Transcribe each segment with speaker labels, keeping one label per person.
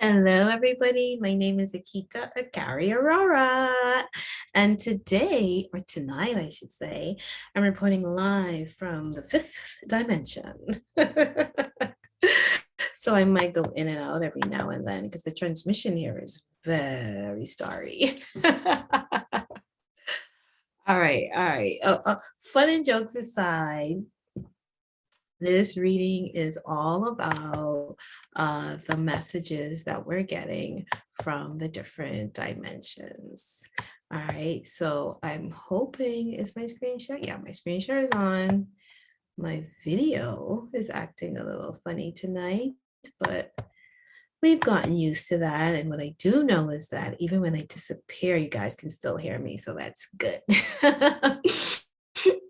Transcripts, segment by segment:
Speaker 1: Hello, everybody. My name is Akita Akari Aurora. And today, or tonight, I should say, I'm reporting live from the fifth dimension. So I might go in and out every now and then because the transmission here is very starry. All right, all right. Fun and jokes aside, this reading is all about the messages that we're getting from the different dimensions. All right, so I'm hoping, is my screen share? Yeah, my screen share is on. My video is acting a little funny tonight, but we've gotten used to that. And what I do know is that even when I disappear, you guys can still hear me, so that's good.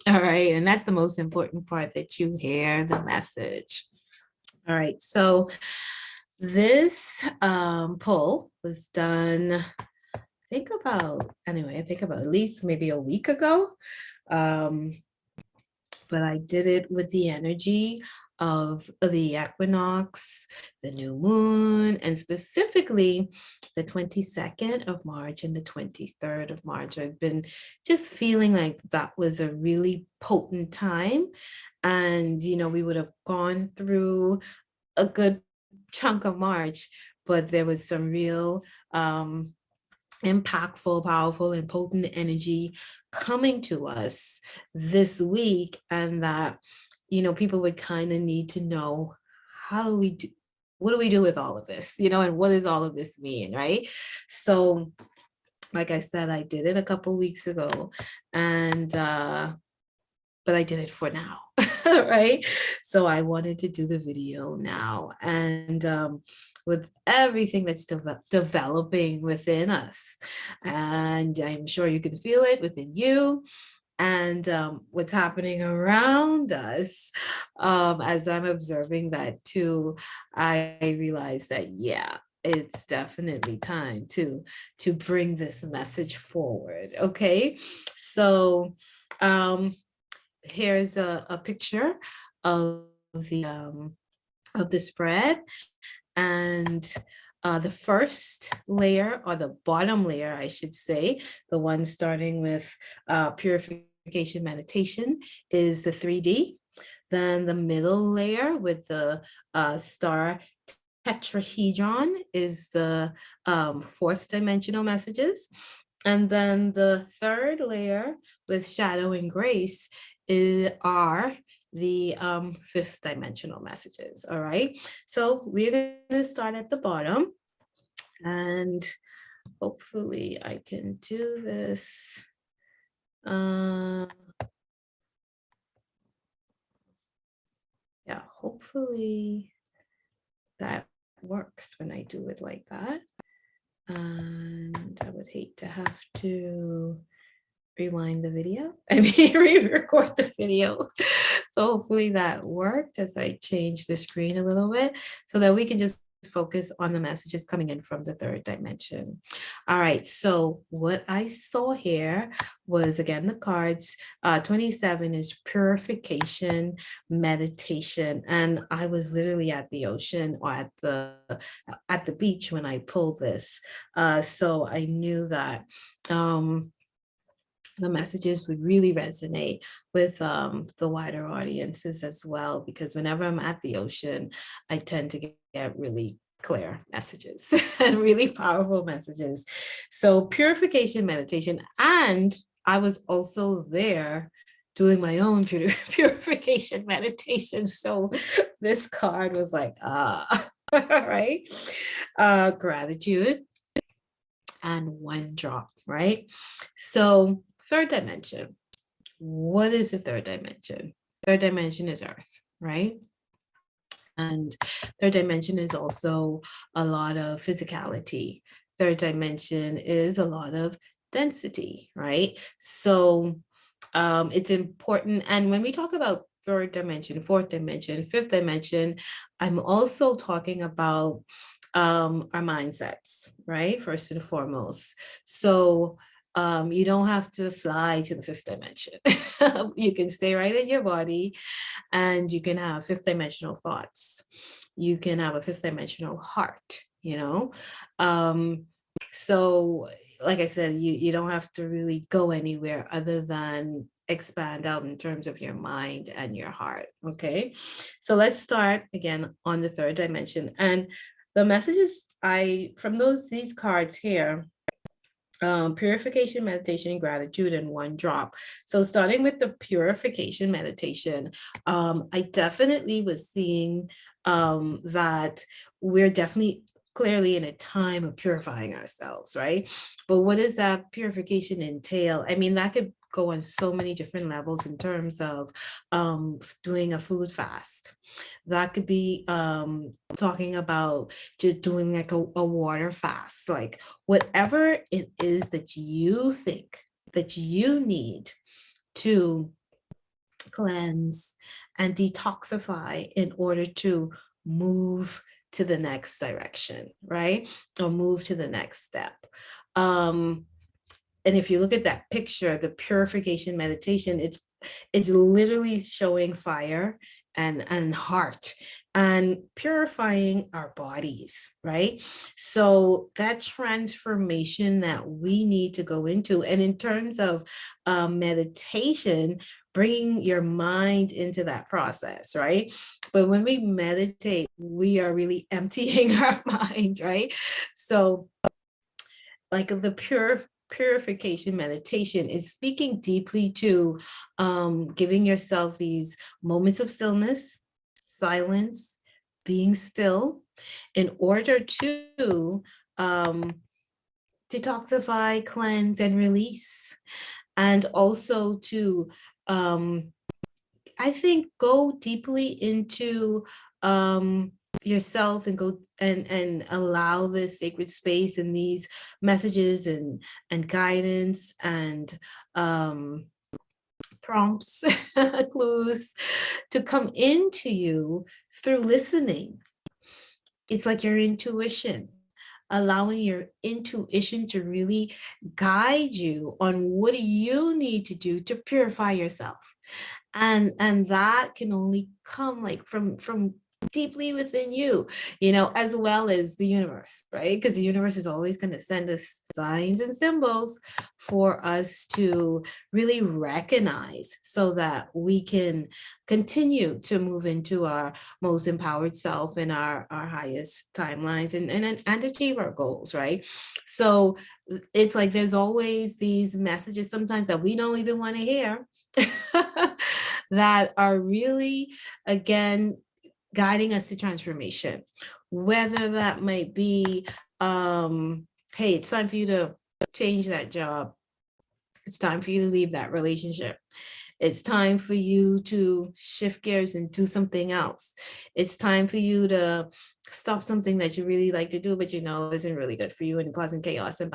Speaker 1: All right, and that's the most important part, that you hear the message. All right, so this poll was done, I think about at least maybe a week ago. But I did it with the energy of the equinox, the new moon, and specifically the 22nd of March and the 23rd of March. I've been just feeling like that was a really potent time. And, we would have gone through a good chunk of March, but there was some real impactful, powerful, and potent energy coming to us this week, and that people would kind of need to know, what do we do with all of this, and what does all of this mean, right? So like I said, I did it a couple weeks ago, and but I did it for now, right? So I wanted to do the video now. And with everything that's developing within us, and I'm sure you can feel it within you, and what's happening around us, as I'm observing that too, I realized that, yeah, it's definitely time to bring this message forward. Okay, so here's a picture of the spread, and the first layer, or the bottom layer, I should say, the one starting with purification meditation, is the 3D. Then the middle layer with the star tetrahedron is the fourth dimensional messages. And then the third layer with shadow and grace are the fifth dimensional messages. All right, so we're going to start at the bottom, and hopefully I can do this. Yeah, hopefully that works when I do it like that. And I would hate to have to rewind the video. I mean, re-record the video. So hopefully that worked as I changed the screen a little bit so that we can just focus on the messages coming in from the third dimension. All right, so what I saw here was, again, the cards. 27 is purification meditation, and I was literally at the ocean, or at the beach when I pulled this, so I knew that the messages would really resonate with the wider audiences as well, because whenever I'm at the ocean, I tend to get really clear messages and really powerful messages. So purification meditation, and I was also there doing my own purification meditation. So this card was like, right? Gratitude and one drop, right? So third dimension. What is the third dimension? Third dimension is Earth, right? And third dimension is also a lot of physicality. Third dimension is a lot of density, right? So it's important. And when we talk about third dimension, fourth dimension, fifth dimension, I'm also talking about our mindsets, right? First and foremost. So you don't have to fly to the fifth dimension. You can stay right in your body, and you can have fifth dimensional thoughts. You can have a fifth dimensional heart. you know? So like I said, you don't have to really go anywhere other than expand out in terms of your mind and your heart. Okay. So let's start again on the third dimension. And the messages from these cards here, purification, meditation, gratitude, and one drop. So starting with the purification meditation, I definitely was seeing that we're definitely clearly in a time of purifying ourselves, right? But what does that purification entail? I mean, that could go on so many different levels in terms of doing a food fast. That could be talking about just doing like a water fast, like whatever it is that you think that you need to cleanse and detoxify in order to move to the next direction, right? Or move to the next step. And if you look at that picture, the purification meditation, it's literally showing fire and heart and purifying our bodies, right? So that transformation that we need to go into, and in terms of meditation, bringing your mind into that process, right? But when we meditate, we are really emptying our minds, right? So like the purification meditation is speaking deeply to giving yourself these moments of stillness, silence, being still in order to detoxify, cleanse, and release. And also to, I think, go deeply into yourself and go and allow this sacred space and these messages and guidance and prompts, clues to come into you through listening. It's like your intuition, allowing your intuition to really guide you on what you need to do to purify yourself. And that can only come like from deeply within you, as well as the universe, right? Because the universe is always going to send us signs and symbols for us to really recognize so that we can continue to move into our most empowered self and our highest timelines and achieve our goals, right? So it's like there's always these messages sometimes that we don't even want to hear that are really, again, guiding us to transformation, whether that might be, hey, it's time for you to change that job. It's time for you to leave that relationship. It's time for you to shift gears and do something else. It's time for you to stop something that you really like to do, but isn't really good for you and causing chaos and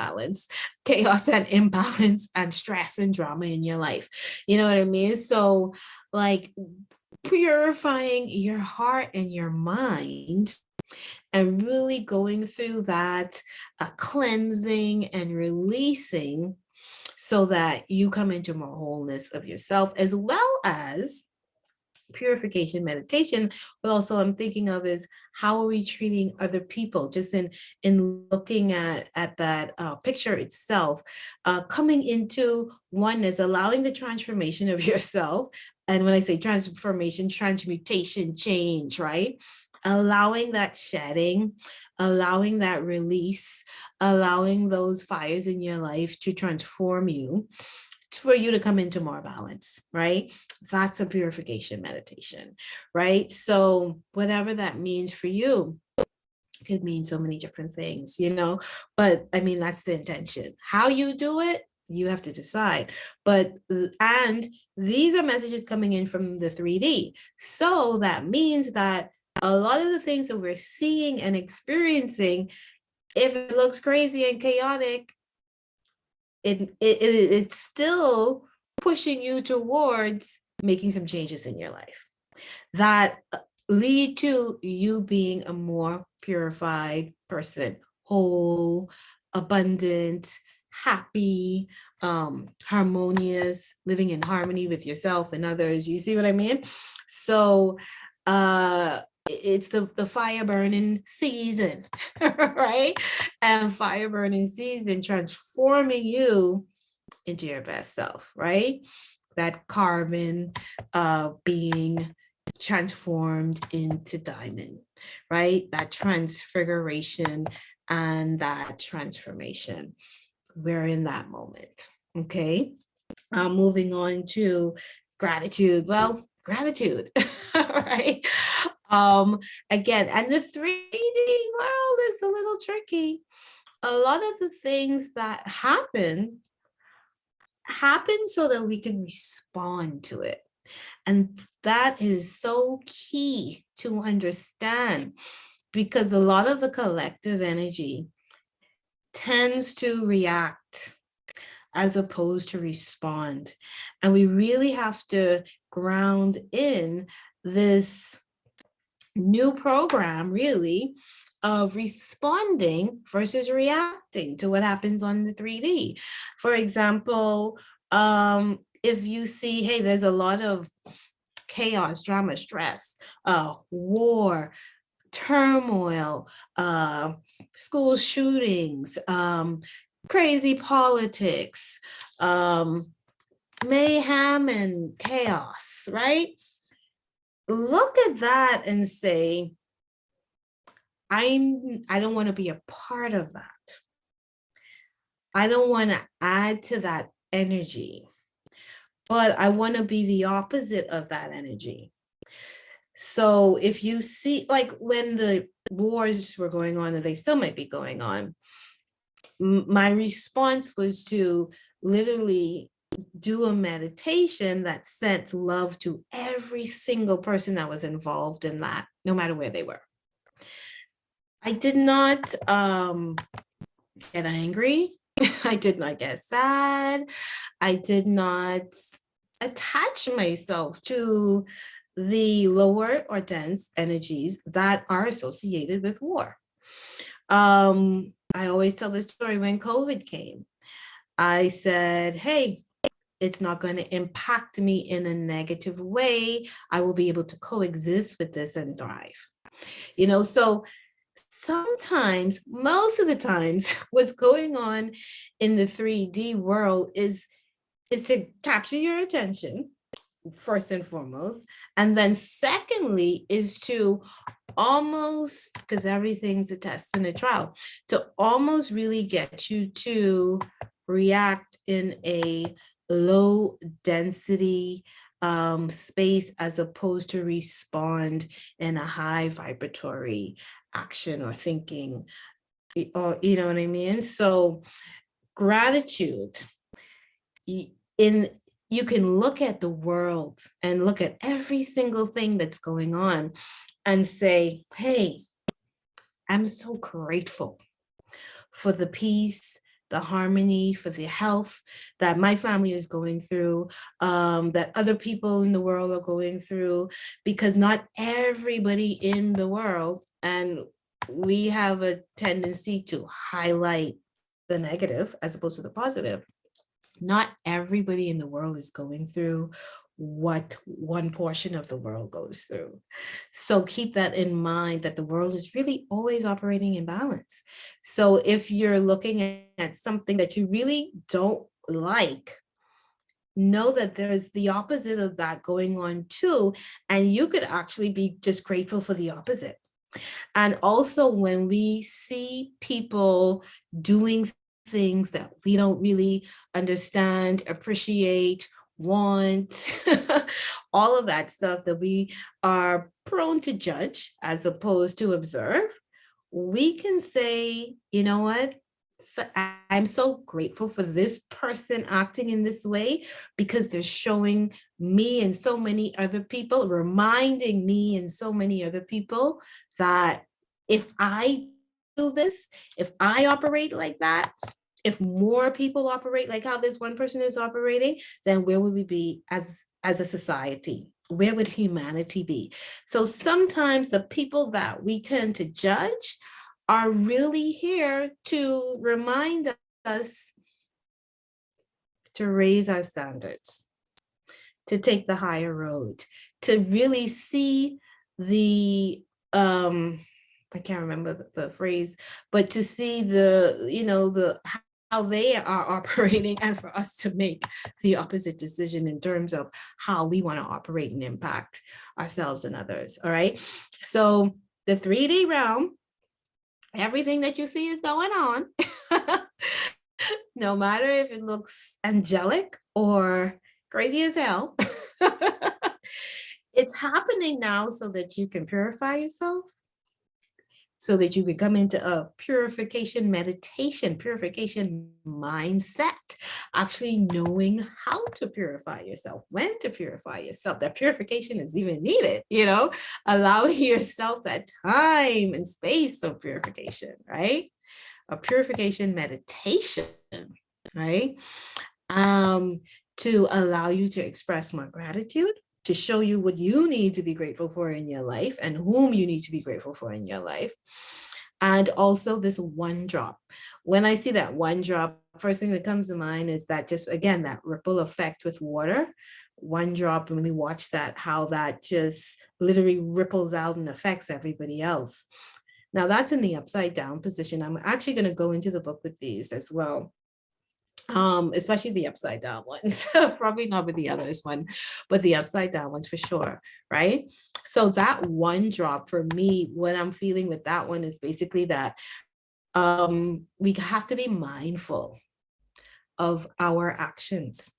Speaker 1: imbalance and stress and drama in your life. You know what I mean? So like purifying your heart and your mind and really going through that cleansing and releasing so that you come into more wholeness of yourself, as well as purification meditation. But also I'm thinking of is how are we treating other people, just in looking at that picture itself, coming into oneness, allowing the transformation of yourself. And when I say transformation, transmutation, change, right? Allowing that shedding, allowing that release, allowing those fires in your life to transform you, for you to come into more balance, right? That's a purification meditation, right? So whatever that means for you, could mean so many different things, but I mean, that's the intention. How you do it, you have to decide. But, and these are messages coming in from the 3D. So that means that a lot of the things that we're seeing and experiencing, if it looks crazy and chaotic, it's still pushing you towards making some changes in your life that lead to you being a more purified person, whole, abundant, happy, harmonious, living in harmony with yourself and others. You see what I mean? So it's the fire burning season, right? And fire burning season transforming you into your best self, right? That carbon being transformed into diamond, right? That transfiguration and that transformation. We're in that moment, okay? Moving on to gratitude. Well, gratitude, right? Again, and the 3D world is a little tricky. A lot of the things that happen so that we can respond to it. And that is so key to understand, because a lot of the collective energy tends to react as opposed to respond. And we really have to ground in this new program, really, of responding versus reacting to what happens on the 3D. For example, if you see, hey, there's a lot of chaos, drama, stress, war, turmoil, school shootings, crazy politics, mayhem and chaos, right? Look at that and say, I don't want to be a part of that. I don't want to add to that energy, but I want to be the opposite of that energy. So if you see, like when the wars were going on, and they still might be going on, my response was to literally do a meditation that sent love to every single person that was involved in that, no matter where they were. I did not get angry. I did not get sad. I did not attach myself to the lower or dense energies that are associated with war. I always tell this story. When COVID came, I said, hey, it's not going to impact me in a negative way. I will be able to coexist with this and thrive. You know, so sometimes, most of the times, what's going on in the 3D world is to capture your attention, first and foremost. And then secondly is to almost, because everything's a test and a trial, to almost really get you to react in a low density space, as opposed to respond in a high vibratory action or thinking, or you know what I mean? So gratitude, in you can look at the world and look at every single thing that's going on and say, hey, I'm so grateful for the peace, the harmony, for the health that my family is going through, that other people in the world are going through, because not everybody in the world, and we have a tendency to highlight the negative as opposed to the positive. Not everybody in the world is going through what one portion of the world goes through. So keep that in mind, that the world is really always operating in balance. So if you're looking at something that you really don't like, know that there's the opposite of that going on too. And you could actually be just grateful for the opposite. And also, when we see people doing things that we don't really understand, appreciate, want, all of that stuff that we are prone to judge as opposed to observe, we can say, you know what? I'm so grateful for this person acting in this way, because they're showing me and so many other people, reminding me and so many other people that if I do this, if I operate like that, if more people operate like how this one person is operating, then where would we be as a society? Where would humanity be? So sometimes the people that we tend to judge are really here to remind us to raise our standards, to take the higher road, to really see the I can't remember the phrase, but to see the, how they are operating, and for us to make the opposite decision in terms of how we want to operate and impact ourselves and others. All right. So the 3D realm, everything that you see is going on. No matter if it looks angelic or crazy as hell. It's happening now so that you can purify yourself, so that you can come into a purification meditation, purification mindset, actually knowing how to purify yourself, when to purify yourself. That purification is even needed, allowing yourself that time and space of purification, right? A purification meditation, right? To allow you to express more gratitude, to show you what you need to be grateful for in your life and whom you need to be grateful for in your life. And also this one drop. When I see that one drop, first thing that comes to mind is that, just again, that ripple effect with water. One drop, when we watch that, how that just literally ripples out and affects everybody else. Now that's in the upside down position. I'm actually going to go into the book with these as well. Especially the upside down ones. Probably not with the others one, but the upside down ones for sure, right? So that one drop for me, what I'm feeling with that one is basically that we have to be mindful of our actions.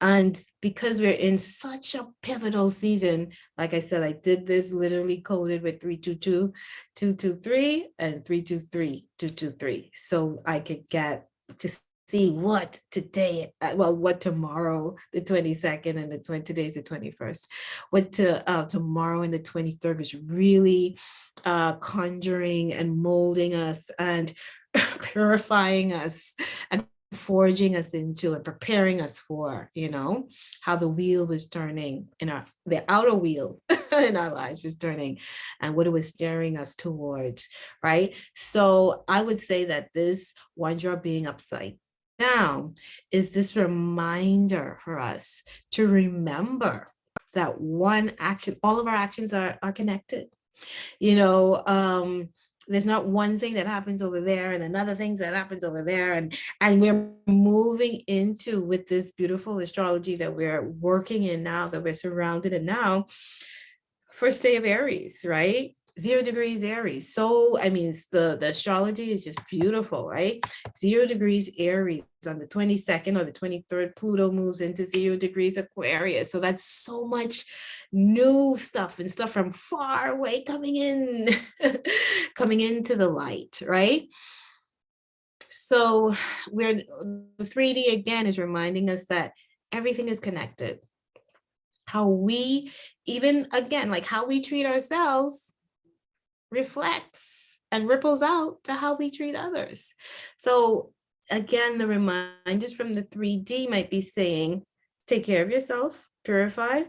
Speaker 1: And because we're in such a pivotal season, like I said, I did this literally coded with 322, 223, and 323, 223. So I could get to see what today, what tomorrow, the 22nd, and today's the 21st, what tomorrow and the 23rd was really conjuring and molding us and purifying us and forging us into and preparing us for, how the wheel was turning the outer wheel in our lives was turning and what it was steering us towards, right? So I would say that this one drop being upside down is this reminder for us to remember that one action, all of our actions are connected. There's not one thing that happens over there and another thing that happens over there. And we're moving into, with this beautiful astrology that we're working in now, that we're surrounded in now, first day of Aries, right? 0 degrees Aries. So, I mean, the astrology is just beautiful, right? 0 degrees Aries on the 22nd or the 23rd, Pluto moves into 0 degrees Aquarius. So that's so much new stuff and stuff from far away coming in, coming into the light, right? So the 3D again is reminding us that everything is connected. How we, even again, like how we treat ourselves reflects and ripples out to how we treat others. So again, the reminders from the 3D might be saying, take care of yourself, purify,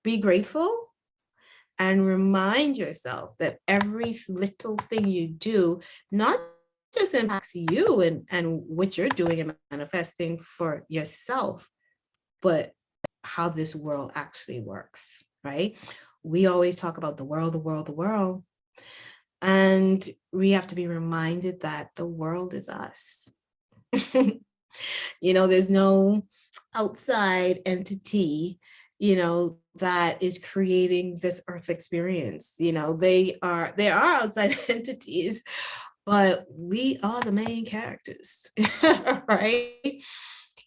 Speaker 1: be grateful, and remind yourself that every little thing you do not just impacts you and what you're doing and manifesting for yourself, but how this world actually works, right? We always talk about the world, the world, the world. And we have to be reminded that the world is us. There's no outside entity, that is creating this earth experience. They are outside entities, but we are the main characters, right?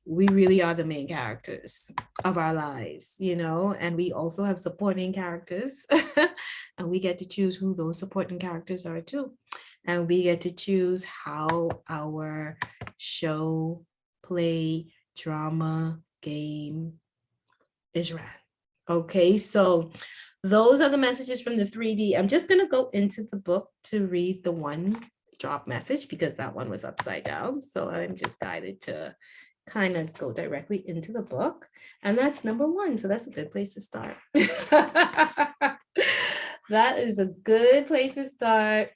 Speaker 1: We really are the main characters of our lives, and we also have supporting characters and we get to choose who those supporting characters are too. And we get to choose how our show, play, drama, game is ran. Okay, so those are the messages from the 3D. I'm just going to go into the book to read the one drop message because that one was upside down. So I'm just guided to kind of go directly into the book. And that's number 1. So that's a good place to start. That is a good place to start.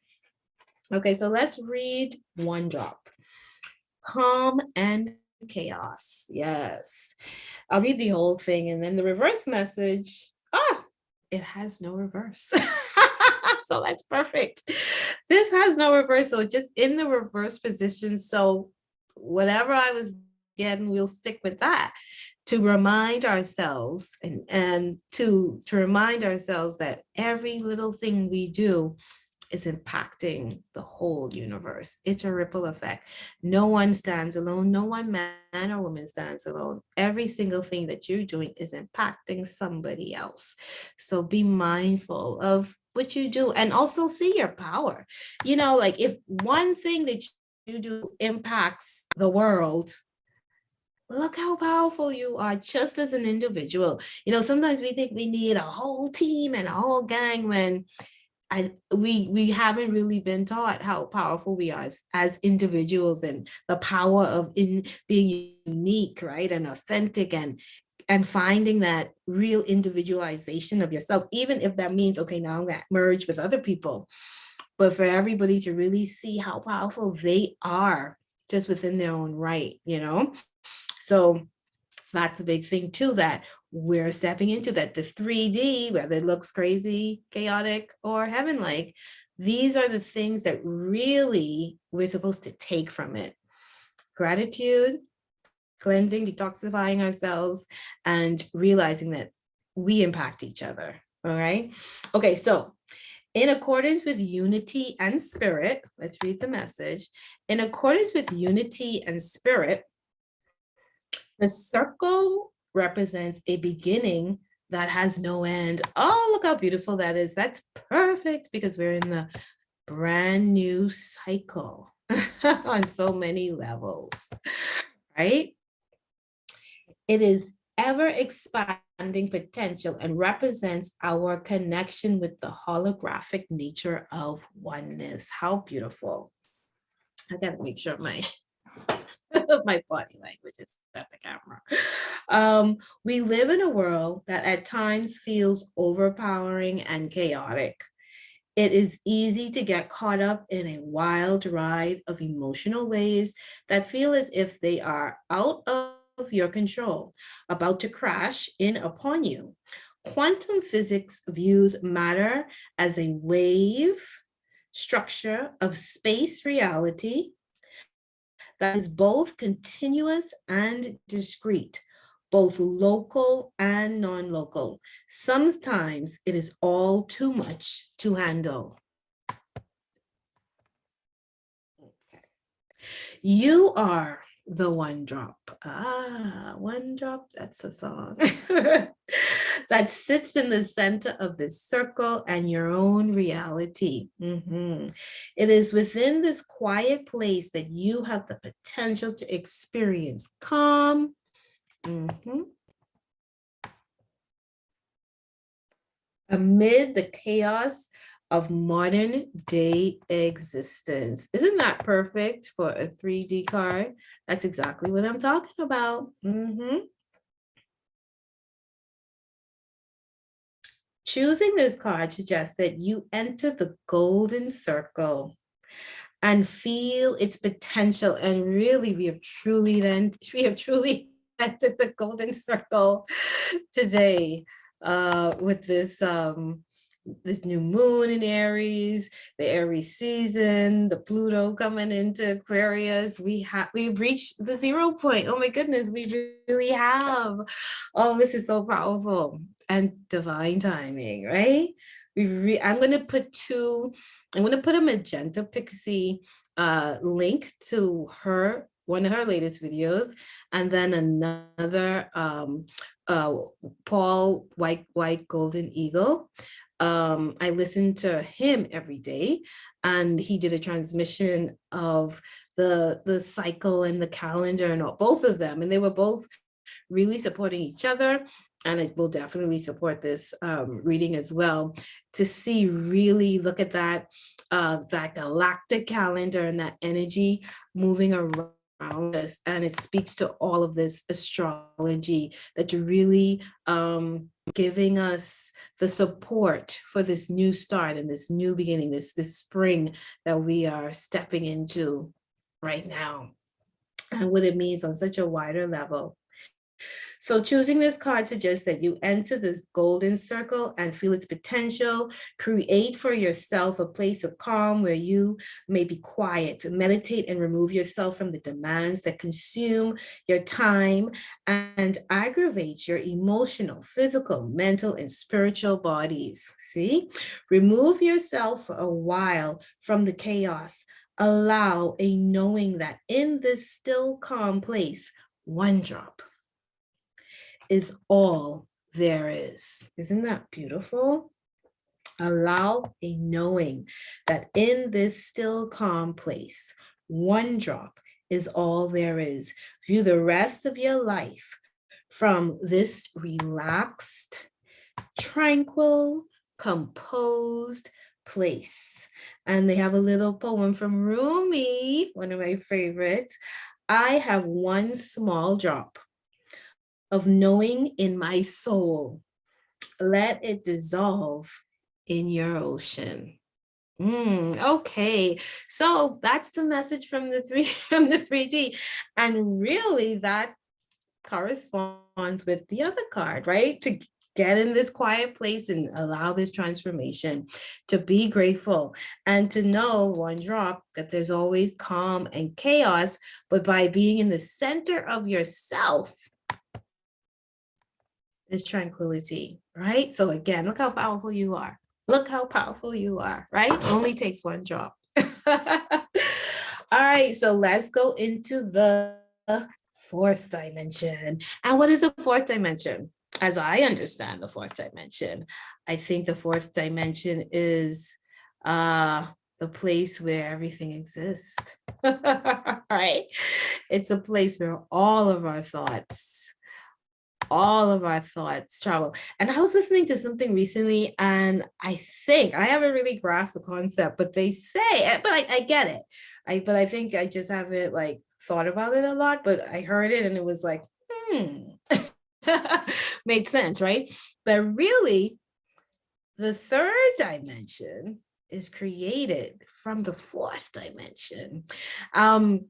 Speaker 1: Okay, so let's read one drop. Calm and chaos. Yes. I'll read the whole thing. And then the reverse message, it has no reverse. So that's perfect. This has no reversal, just in the reverse position. So whatever I was getting, we'll stick with that to remind ourselves and to remind ourselves that every little thing we do is impacting the whole universe. It's a ripple effect. No one stands alone. No one man or woman stands alone. Every single thing that you're doing is impacting somebody else. So be mindful of what you do and also see your power. You know, like if one thing that you do impacts the world, look how powerful you are just as an individual. You know, sometimes we think we need a whole team and a whole gang when we haven't really been taught how powerful we are as individuals and the power of being unique, right, and authentic and finding that real individualization of yourself, even if that means, okay, now I'm gonna merge with other people, but for everybody to really see how powerful they are just within their own right, you know. So that's a big thing too, that we're stepping into, that the 3D, whether it looks crazy, chaotic, or heaven-like, these are the things that really we're supposed to take from it. Gratitude, cleansing, detoxifying ourselves, and realizing that we impact each other. All right. Okay, so in accordance with unity and spirit, let's read the message. In accordance with unity and spirit, the circle represents a beginning that has no end. Oh, look how beautiful that is. That's perfect because we're in the brand new cycle on so many levels, right? It is ever expanding potential and represents our connection with the holographic nature of oneness. How beautiful. I gotta make sure my my body language is at the camera. We live in a world that at times feels overpowering and chaotic. It is easy to get caught up in a wild ride of emotional waves that feel as if they are out of your control, about to crash in upon you. Quantum physics views matter as a wave structure of space reality that is both continuous and discrete, both local and non-local. Sometimes it is all too much to handle. Okay. You are the one drop. Ah, one drop, that's a song. That sits in the center of this circle and your own reality. It is within this quiet place that you have the potential to experience calm. Amid the chaos of modern day existence. Isn't that perfect for a 3D card? That's exactly what I'm talking about. Choosing this card suggests that you enter the golden circle and feel its potential. And really, we have truly entered the golden circle today with this new moon in Aries, the Aries season, the Pluto coming into Aquarius. We've reached the 0 point. Oh my goodness, we really have. Oh, this is so powerful and divine timing, right? I'm gonna put a Magenta Pixie link to one of her latest videos, and then another Paul White Golden Eagle. I listen to him every day, and he did a transmission of the cycle and the calendar and both of them, and they were both really supporting each other. And it will definitely support this reading as well, to see, really look at that galactic calendar and that energy moving around us. And it speaks to all of this astrology that's really giving us the support for this new start and this new beginning, this spring that we are stepping into right now, and what it means on such a wider level. So choosing this card suggests that you enter this golden circle and feel its potential. Create for yourself a place of calm where you may be quiet, meditate, and remove yourself from the demands that consume your time and aggravate your emotional, physical, mental, and spiritual bodies. See? Remove yourself for a while from the chaos. Allow a knowing that in this still calm place, one drop is all there is. Isn't that beautiful? Allow a knowing that in this still calm place, one drop is all there is. View the rest of your life from this relaxed, tranquil, composed place. And they have a little poem from Rumi, one of my favorites. I have one small drop of knowing in my soul. Let it dissolve in your ocean. Okay, so that's the message from the 3D, and really that corresponds with the other card, right? To get in this quiet place and allow this transformation, to be grateful and to know one drop that there's always calm and chaos, but by being in the center of yourself, is tranquility, right? So again, look how powerful you are. Look how powerful you are, right? It only takes one drop. All right, so let's go into the fourth dimension. And what is the fourth dimension? As I understand the fourth dimension, I think the fourth dimension is the place where everything exists, right? It's a place where all of our thoughts travel. And I was listening to something recently, and I think I haven't really grasped the concept, but they say, but I get it. But I think I just haven't like thought about it a lot, but I heard it and it was like, made sense, right? But really, the third dimension is created from the fourth dimension. One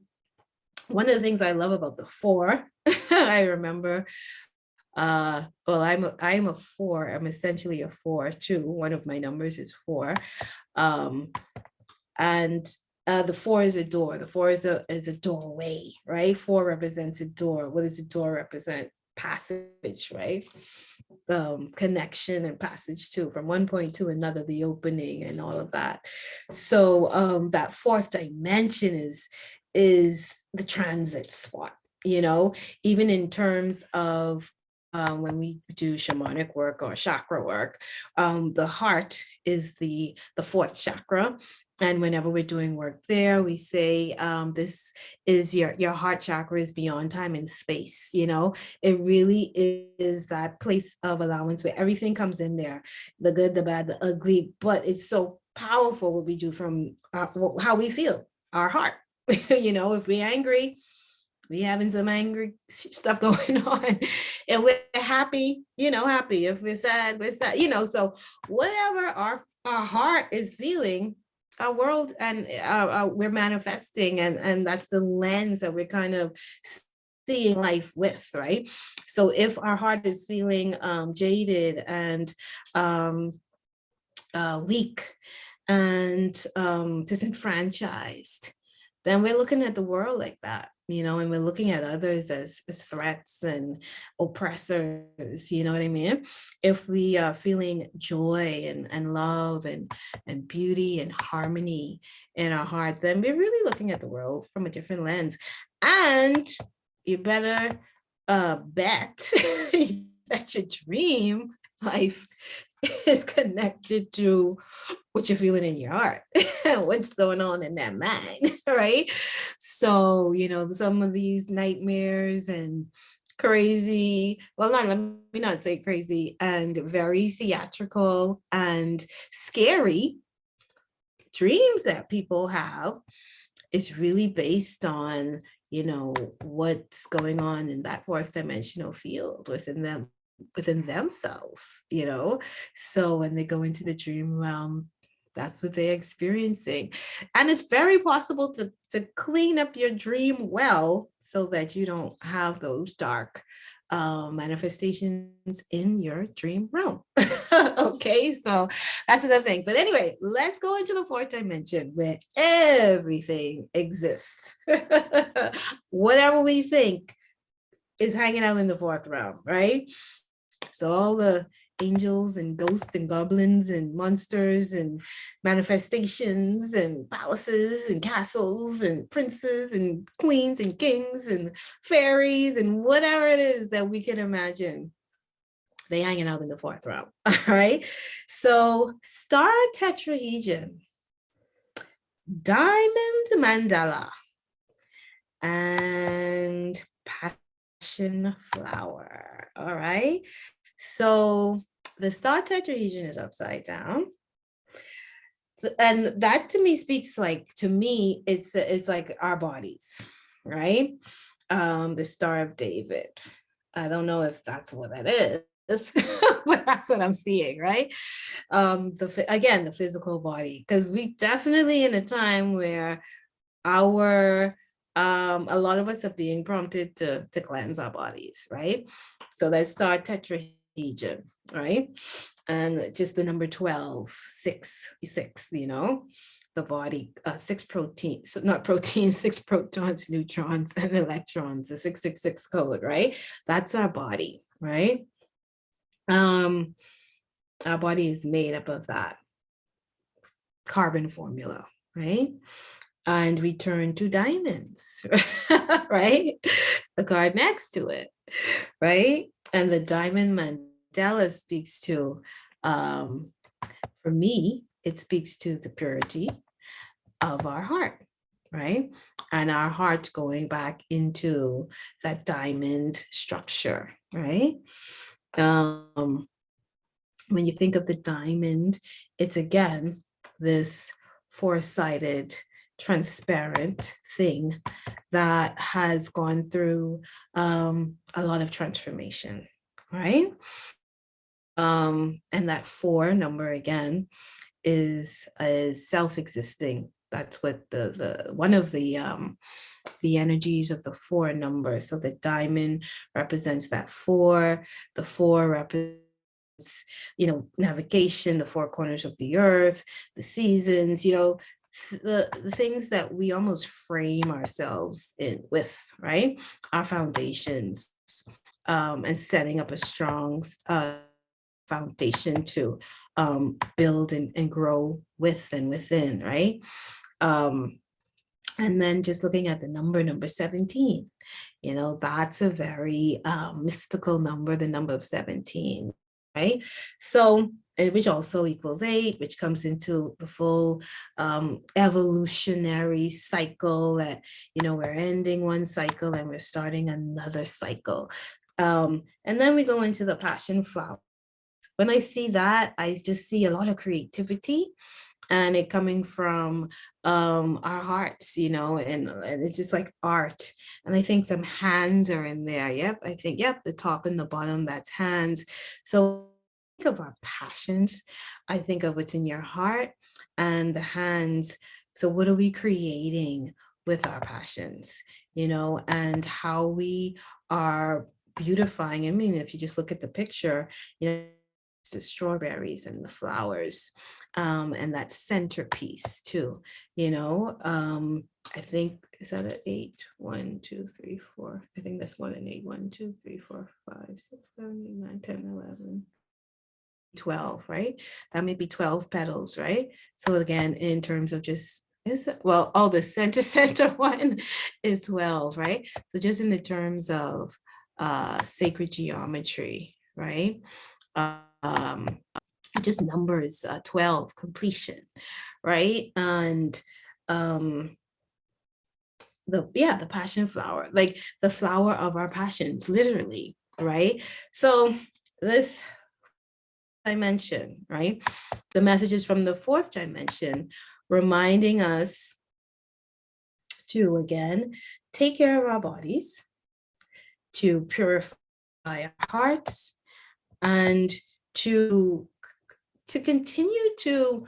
Speaker 1: of the things I love about the four, I remember well, I'm a four. I'm essentially a four too. One of my numbers is four. And the four is a door. The four is a doorway, right? Four represents a door. What does a door represent? Passage, right? Connection and passage too, from one point to another, the opening and all of that. So that fourth dimension is the transit spot, you know, even in terms of when we do shamanic work or chakra work, the heart is the fourth chakra. And whenever we're doing work there, we say this is your heart chakra is beyond time and space. You know, it really is that place of allowance where everything comes in there, the good, the bad, the ugly. But it's so powerful what we do from how we feel, our heart. You know, if we're angry, we having some angry stuff going on. If we're happy, you know, happy. If we're sad, you know. So whatever our heart is feeling, our world and we're manifesting, and that's the lens that we're kind of seeing life with, right? So if our heart is feeling jaded and weak and disenfranchised, then we're looking at the world like that, you know, and we're looking at others as threats and oppressors, you know what I mean? If we are feeling joy and love and beauty and harmony in our heart, then we're really looking at the world from a different lens. And you better bet that your dream life is connected to what you're feeling in your heart, what's going on in that mind, right? So, you know, some of these nightmares and crazy, well, let me not say crazy, and very theatrical and scary dreams that people have is really based on, you know, what's going on in that fourth dimensional field within themselves, you know. So when they go into the dream realm, that's what they're experiencing. And it's very possible to clean up your dream well so that you don't have those dark manifestations in your dream realm. Okay, so that's another thing. But anyway, let's go into the fourth dimension where everything exists. Whatever we think is hanging out in the fourth realm, right? So all the angels and ghosts and goblins and monsters and manifestations and palaces and castles and princes and queens and kings and fairies and whatever it is that we can imagine, they hanging out in the fourth realm. All right. So star tetrahedron, diamond mandala, and passion flower. All right. So the star tetrahedron is upside down. And that to me speaks like, to me, it's like our bodies, right? The Star of David. I don't know if that's what that is, but that's what I'm seeing, right? Again, the physical body, because we definitely in a time where our a lot of us are being prompted to cleanse our bodies, right? So let's start tetrahedron, right? And just the number 12, 6, you know, the body, 6 proteins, so not proteins, 6 protons, neutrons, and electrons, the 666 code, right? That's our body, right? Our body is made up of that carbon formula, right? And we turn to diamonds, right? The card next to it, right? And the diamond mandala speaks to, for me, it speaks to the purity of our heart, right? And our heart going back into that diamond structure, right? When you think of the diamond, it's again this four-sided, transparent thing that has gone through a lot of transformation, right? And that 4 number again is self-existing. That's what the one of the energies of the 4 number. So the diamond represents that 4. The 4 represents, you know, navigation, the 4 corners of the earth, the seasons, you know, the things that we almost frame ourselves in with, right? Our foundations, and setting up a strong foundation to build and grow with and within, right? And then just looking at the number 17, you know, that's a very mystical number, the number of 17, right? So, which also equals 8, which comes into the full evolutionary cycle that, you know, we're ending one cycle and we're starting another cycle. And then we go into the passion flower. When I see that, I just see a lot of creativity and it coming from our hearts, you know, and it's just like art. And I think some hands are in there. Yep, I think, yep, the top and the bottom, that's hands. So think of our passions. I think of what's in your heart and the hands. So what are we creating with our passions, you know, and how we are beautifying. I mean, if you just look at the picture, you know, the strawberries and the flowers, and that centerpiece too, you know. I think, is that an 8? 1, 2, 3, 4. I think that's more than 8. 1, 2, 3, 4, 5, 6, 7, 8, 9, 10, 11, 12, right? That may be 12 petals, right? So again, in terms of just, is it, well, oh, the center one is 12, right? So just in the terms of sacred geometry, right? Just numbers, 12, completion, right? And the passion flower, like the flower of our passions, literally, right? So this dimension, right? The messages from the 4th dimension reminding us to, again, take care of our bodies, to purify our hearts, and to continue to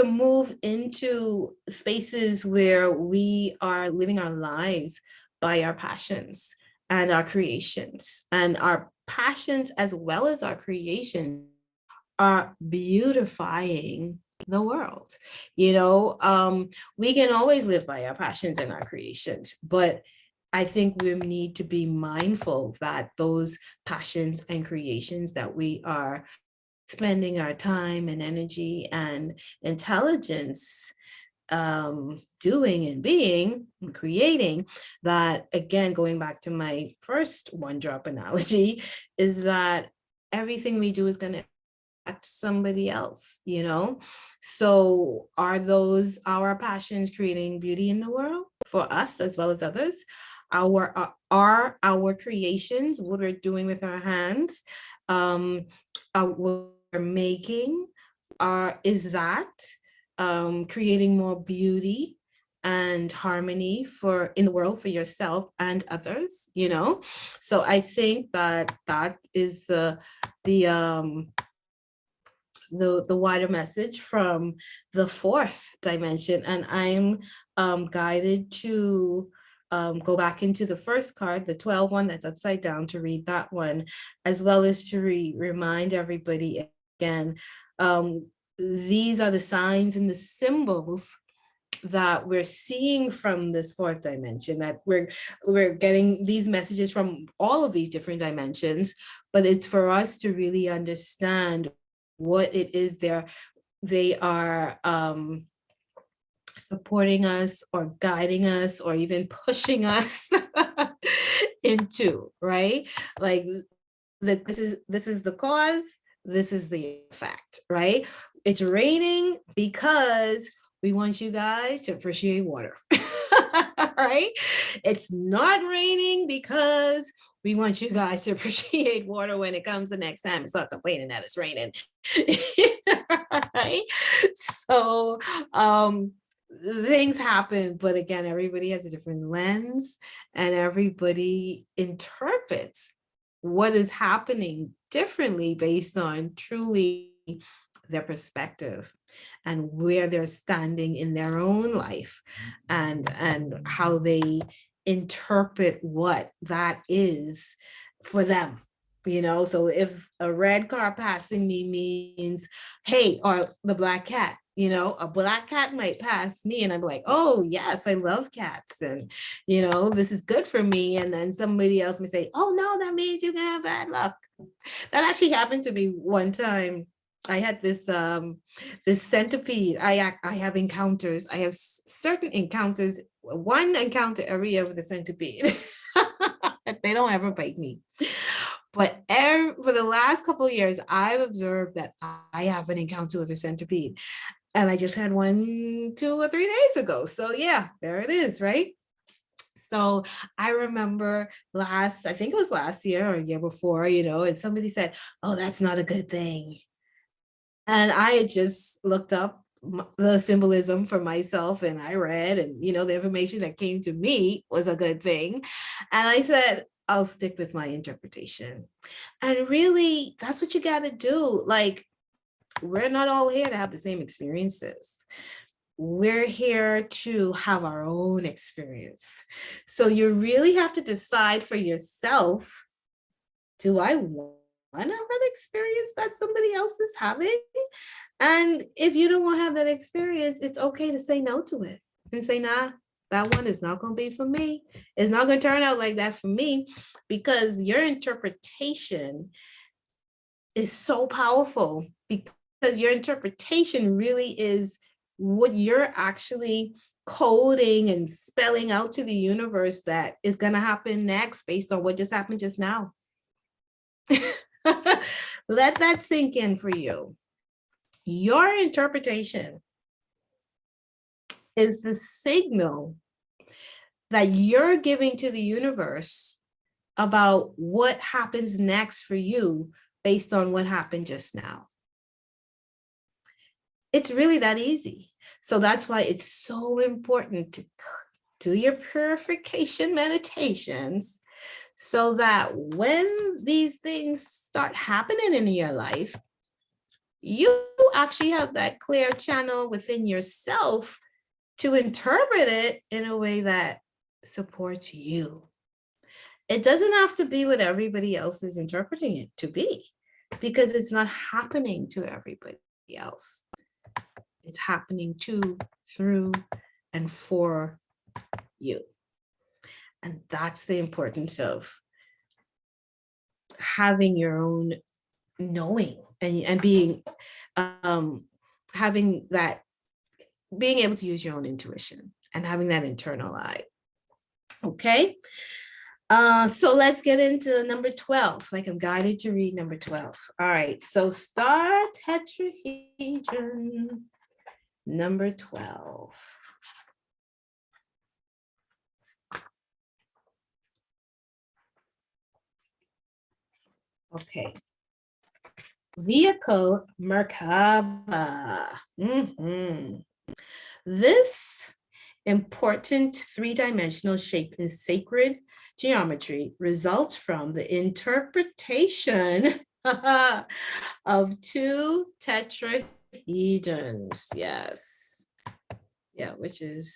Speaker 1: move into spaces where we are living our lives by our passions, and our creations, and our passions as well as our creation are beautifying the world. We can always live by our passions and our creations, but I think we need to be mindful that those passions and creations that we are spending our time and energy and intelligence doing and being and creating, that again, going back to my first one drop analogy, is that everything we do is going to affect somebody else. So are those our passions creating beauty in the world for us as well as others? Are our creations, what we're doing with our hands, what we're making, is that creating more beauty and harmony in the world for yourself and others? So I think that is the wider message from the fourth dimension. And I'm guided to go back into the first card, the 12 one that's upside down, to read that one, as well as to remind everybody again, these are the signs and the symbols that we're seeing from this fourth dimension, that we're getting these messages from all of these different dimensions, but it's for us to really understand what it is they are supporting us or guiding us or even pushing us into, right? Like this is the cause, this is the effect, right? It's raining because we want you guys to appreciate water. Right? It's not raining because we want you guys to appreciate water when it comes the next time and start complaining that it's raining. Right? So things happen, but again, everybody has a different lens and everybody interprets what is happening differently based on truly their perspective and where they're standing in their own life, and how they interpret what that is for them. So if a red car passing me means, hey, or the black cat, a black cat might pass me and I'm like, oh yes, I love cats, and this is good for me. And then somebody else may say, oh no, that means you're gonna have bad luck. That actually happened to me one time. I had this centipede. I have encounters. I have certain encounters. One encounter every year with a centipede. They don't ever bite me. But for the last couple of years, I've observed that I have an encounter with a centipede. And I just had one 2 or 3 days ago. So yeah, there it is, right? So I remember I think it was last year or a year before, and somebody said, oh, that's not a good thing. And I had just looked up the symbolism for myself, and I read, and the information that came to me was a good thing. And I said, I'll stick with my interpretation. And really, that's what you got to do. Like, we're not all here to have the same experiences. We're here to have our own experience. So you really have to decide for yourself, do I want that experience that somebody else is having? And if you don't want to have that experience, it's okay to say no to it and say, nah, that one is not going to be for me. It's not going to turn out like that for me, because your interpretation is so powerful, because your interpretation really is what you're actually coding and spelling out to the universe that is going to happen next based on what just happened just now. Let that sink in for you. Your interpretation is the signal that you're giving to the universe about what happens next for you based on what happened just now. It's really that easy. So that's why it's so important to do your purification meditations, so that when these things start happening in your life, you actually have that clear channel within yourself to interpret it in a way that supports you It doesn't have to be what everybody else is interpreting it to be, because it's not happening to everybody else. It's happening to, through, and for you. And that's the importance of having your own knowing and being having that, being able to use your own intuition and having that internal eye. Okay. So let's get into number 12. Like, I'm guided to read number 12. All right. So star tetrahedron number 12. Okay. Vehicle Merkaba. This important three-dimensional shape in sacred geometry results from the interpretation of two tetrahedrons. Yes. Yeah, which is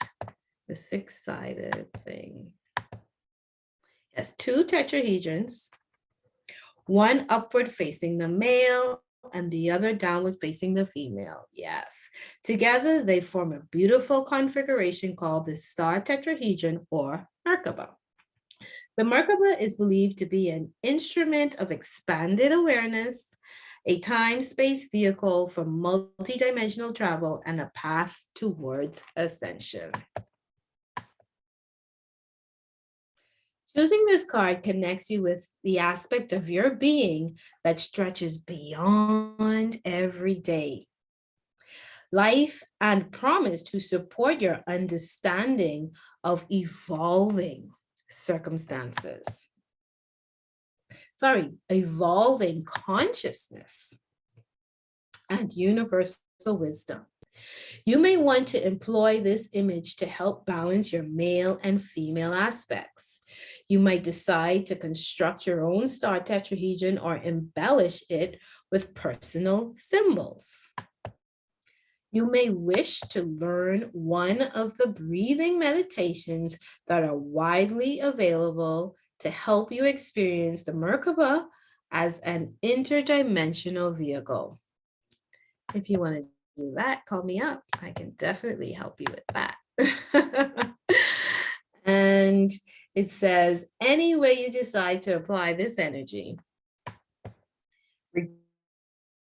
Speaker 1: the six-sided thing. Yes, two tetrahedrons, one upward facing the male and the other downward facing the female. Yes. Together, they form a beautiful configuration called the star tetrahedron or Merkaba. The Merkaba is believed to be an instrument of expanded awareness, a time-space vehicle for multidimensional travel, and a path towards ascension. Choosing this card connects you with the aspect of your being that stretches beyond every day. Life and promise to support your understanding of evolving circumstances. Evolving consciousness and universal wisdom. You may want to employ this image to help balance your male and female aspects. You might decide to construct your own star tetrahedron or embellish it with personal symbols. You may wish to learn one of the breathing meditations that are widely available to help you experience the Merkaba as an interdimensional vehicle. If you want to do that, call me up. I can definitely help you with that. And it says, any way you decide to apply this energy,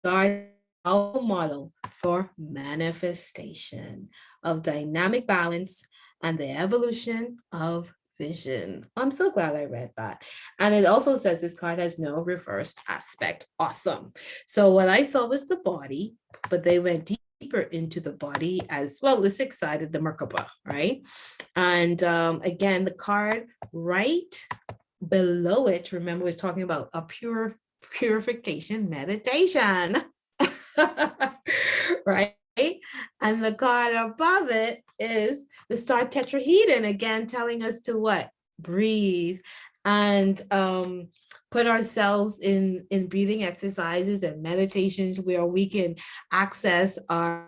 Speaker 1: regard our model for manifestation of dynamic balance and the evolution of vision. I'm so glad I read that. And it also says this card has no reversed aspect. Awesome. So what I saw was the body, but they went deeper into the body as well, the six-sided, the Merkaba, right? And again, the card right below it, remember, was talking about a purification meditation. Right? And the card above it is the star tetrahedron, again telling us to what? Breathe and put ourselves in breathing exercises and meditations where we can access our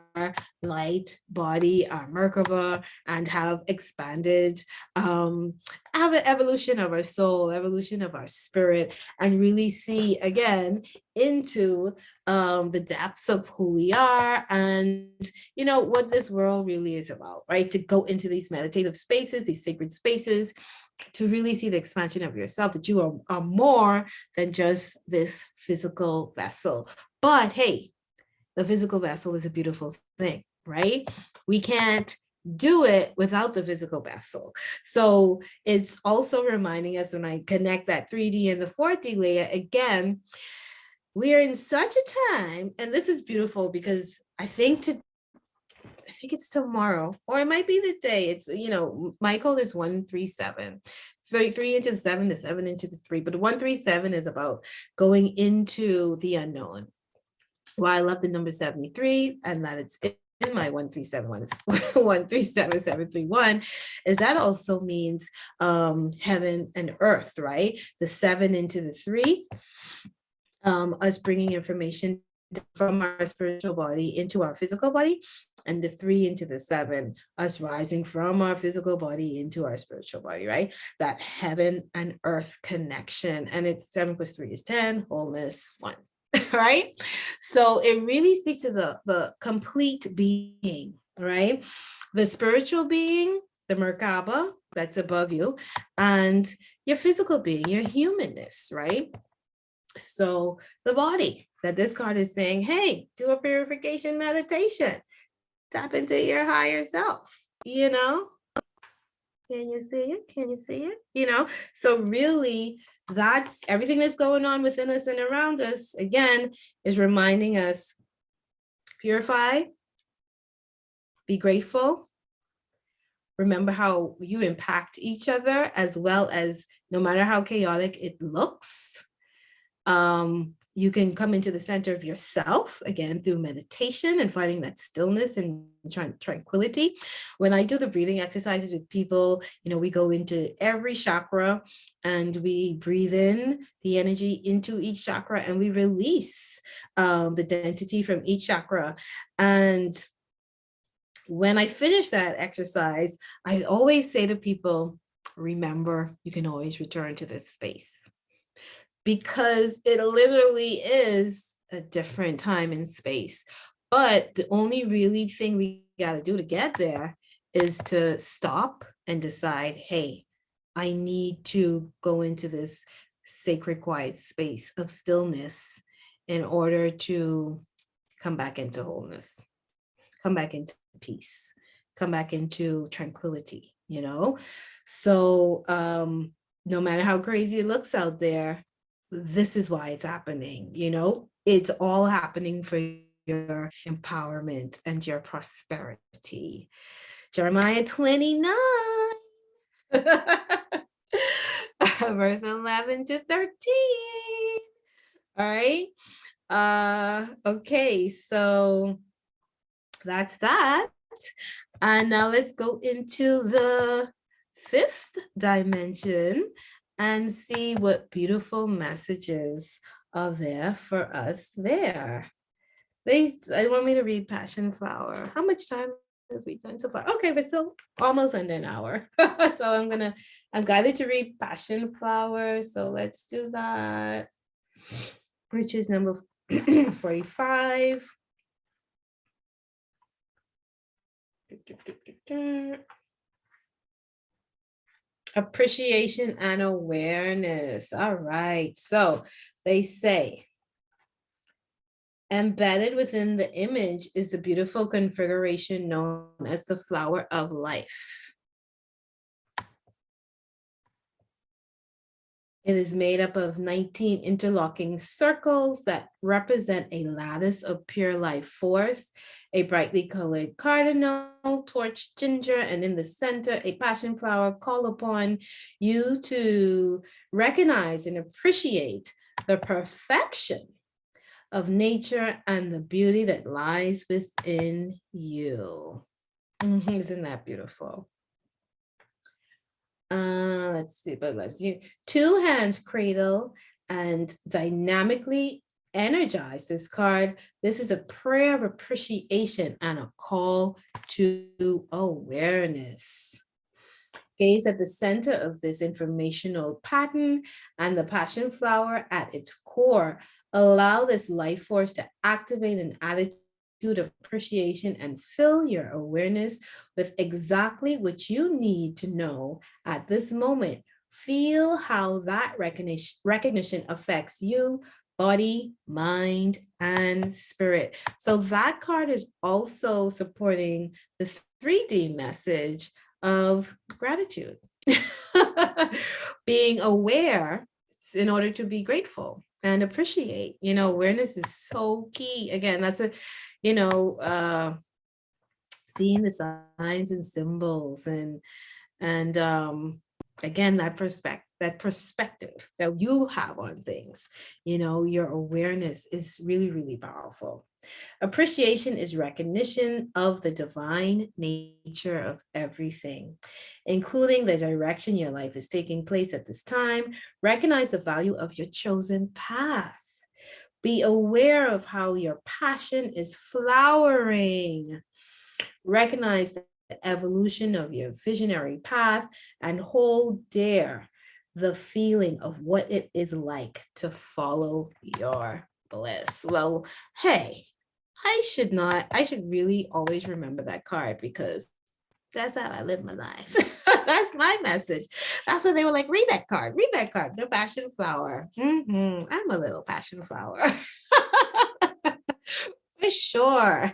Speaker 1: light body, our Merkaba, and have expanded, have an evolution of our soul, evolution of our spirit, and really see again into the depths of who we are and, you know, what this world really is about, right? To go into these meditative spaces, these sacred spaces, to really see the expansion of yourself, that you are more than just this physical vessel. But hey, the physical vessel is a beautiful thing, right? We can't do it without the physical vessel. So it's also reminding us, when I connect that 3D and the 4D layer, again, we are in such a time, and this is beautiful because I think it's tomorrow, or it might be the day. It's, you know, Michael is 137. 3 into the 7, the 7 into the 3, but 137 is about going into the unknown. Well, I love the number 73, and that it's in my 1371, 137731, is that also means heaven and earth, right? The 7 into the 3, us bringing information from our spiritual body into our physical body, and the 3 into the 7, us rising from our physical body into our spiritual body, right? That heaven and earth connection. And it's 7 plus 3 is 10, wholeness, 1. Right? So it really speaks to the complete being, right? The spiritual being, the Merkaba that's above you, and your physical being, your humanness, right? So the body, that this card is saying, hey, do a purification meditation, tap into your higher self, you know? Can you see it? Can you see it? You know, so really that's everything that's going on within us and around us, again, is reminding us, purify, be grateful, remember how you impact each other, as well as no matter how chaotic it looks, you can come into the center of yourself again through meditation and finding that stillness and tranquility. When I do the breathing exercises with people, you know, we go into every chakra and we breathe in the energy into each chakra and we release the density from each chakra. And when I finish that exercise, I always say to people, remember, you can always return to this space, because it literally is a different time and space. But the only really thing we got to do to get there is to stop and decide, hey, I need to go into this sacred quiet space of stillness in order to come back into wholeness, come back into peace, come back into tranquility, you know? So no matter how crazy it looks out there, this is why it's happening, you know? It's all happening for your empowerment and your prosperity. Jeremiah 29, verse 11 to 13. All right. Okay, so that's that. And now let's go into the 5th dimension and see what beautiful messages are there for us there. I want me to read Passion Flower. How much time have we done so far? Okay, we're still almost under an hour. So I'm guided to read Passion Flower. So let's do that, which is number 45. Appreciation and awareness. All right. So they say, embedded within the image is the beautiful configuration known as the flower of life. It is made up of 19 interlocking circles that represent a lattice of pure life force, a brightly colored cardinal, torch ginger, and in the center, a passion flower. Call upon you to recognize and appreciate the perfection of nature and the beauty that lies within you. Isn't that beautiful? Let's see, but let's you 2 hands cradle and dynamically energize this card. This is a prayer of appreciation and a call to awareness. Gaze at the center of this informational pattern and the passion flower at its core. Allow this life force to activate an attitude of appreciation and fill your awareness with exactly what you need to know at this moment. Feel how that recognition affects you, body, mind, and spirit. So that card is also supporting the 3D message of gratitude. Being aware in order to be grateful and appreciate, you know, awareness is so key. Again, that's a, you know, seeing the signs and symbols and again, that perspective that you have on things, you know, your awareness is really, really powerful. Appreciation is recognition of the divine nature of everything, including the direction your life is taking place at this time. Recognize the value of your chosen path. Be aware of how your passion is flowering. Recognize the evolution of your visionary path and hold dear the feeling of what it is like to follow your bliss. Well, hey, I should really always remember that card because that's how I live my life. That's my message. That's what they were like, read that card, the passion flower. I'm a little passion flower. For sure.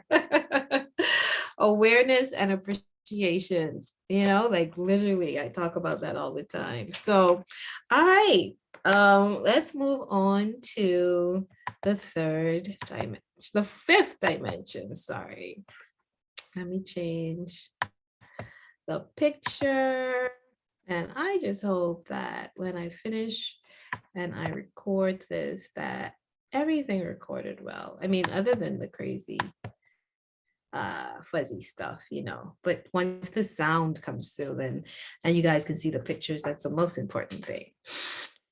Speaker 1: Awareness and appreciation, like literally I talk about that all the time. So, all right, let's move on to the third dimension, the fifth dimension. Sorry, let me change the picture. And I just hope that when I finish and I record this, that everything recorded well. I mean, other than the crazy fuzzy stuff, but once the sound comes through, then and you guys can see the pictures, that's the most important thing.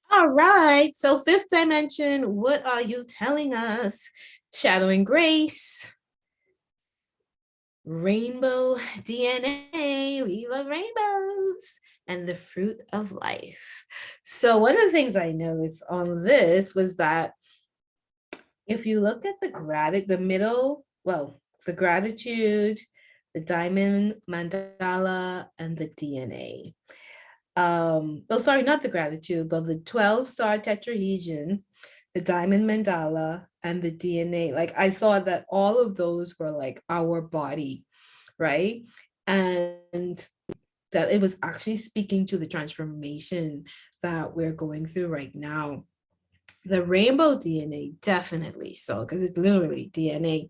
Speaker 1: All right, so fifth dimension, what are you telling us? Shadow and grace, rainbow DNA, we love rainbows, and the fruit of life. So one of the things I noticed on this was that if you look at the middle, well, the gratitude, the diamond mandala, and the DNA. Oh, sorry, not the gratitude, but the 12-star tetrahedron, the diamond mandala, and the DNA. Like I thought that all of those were like our body, right? And that it was actually speaking to the transformation that we're going through right now. The rainbow DNA, definitely so, because it's literally DNA.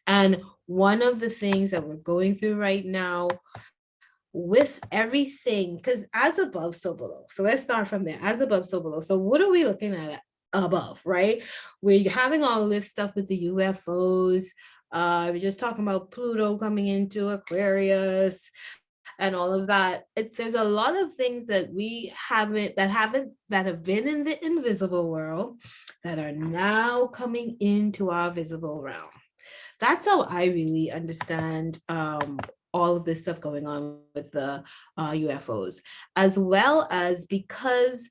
Speaker 1: And one of the things that we're going through right now with everything, because as above, so below. So let's start from there. As above, so below. So what are we looking at above, right? We're having all this stuff with the UFOs. We're just talking about Pluto coming into Aquarius and all of that. There's a lot of things that that have been in the invisible world that are now coming into our visible realm. That's how I really understand all of this stuff going on with the UFOs, as well as because,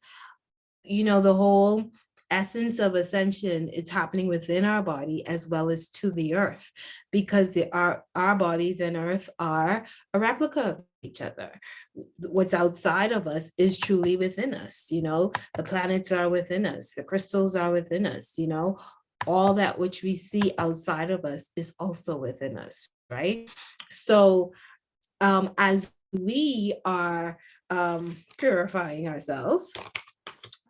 Speaker 1: the whole essence of ascension is happening within our body as well as to the earth, because our bodies and earth are a replica of each other. What's outside of us is truly within us. The planets are within us, the crystals are within us. All that which we see outside of us is also within us, right? So as we are purifying ourselves,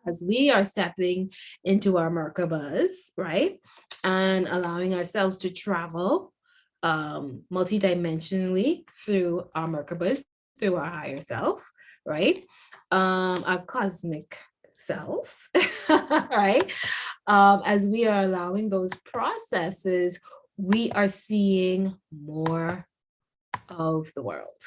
Speaker 1: as we are stepping into our Merkabas, right? And allowing ourselves to travel multidimensionally through our Merkabas, through our higher self, right? Our cosmic selves, right? As we are allowing those processes, we are seeing more of the world.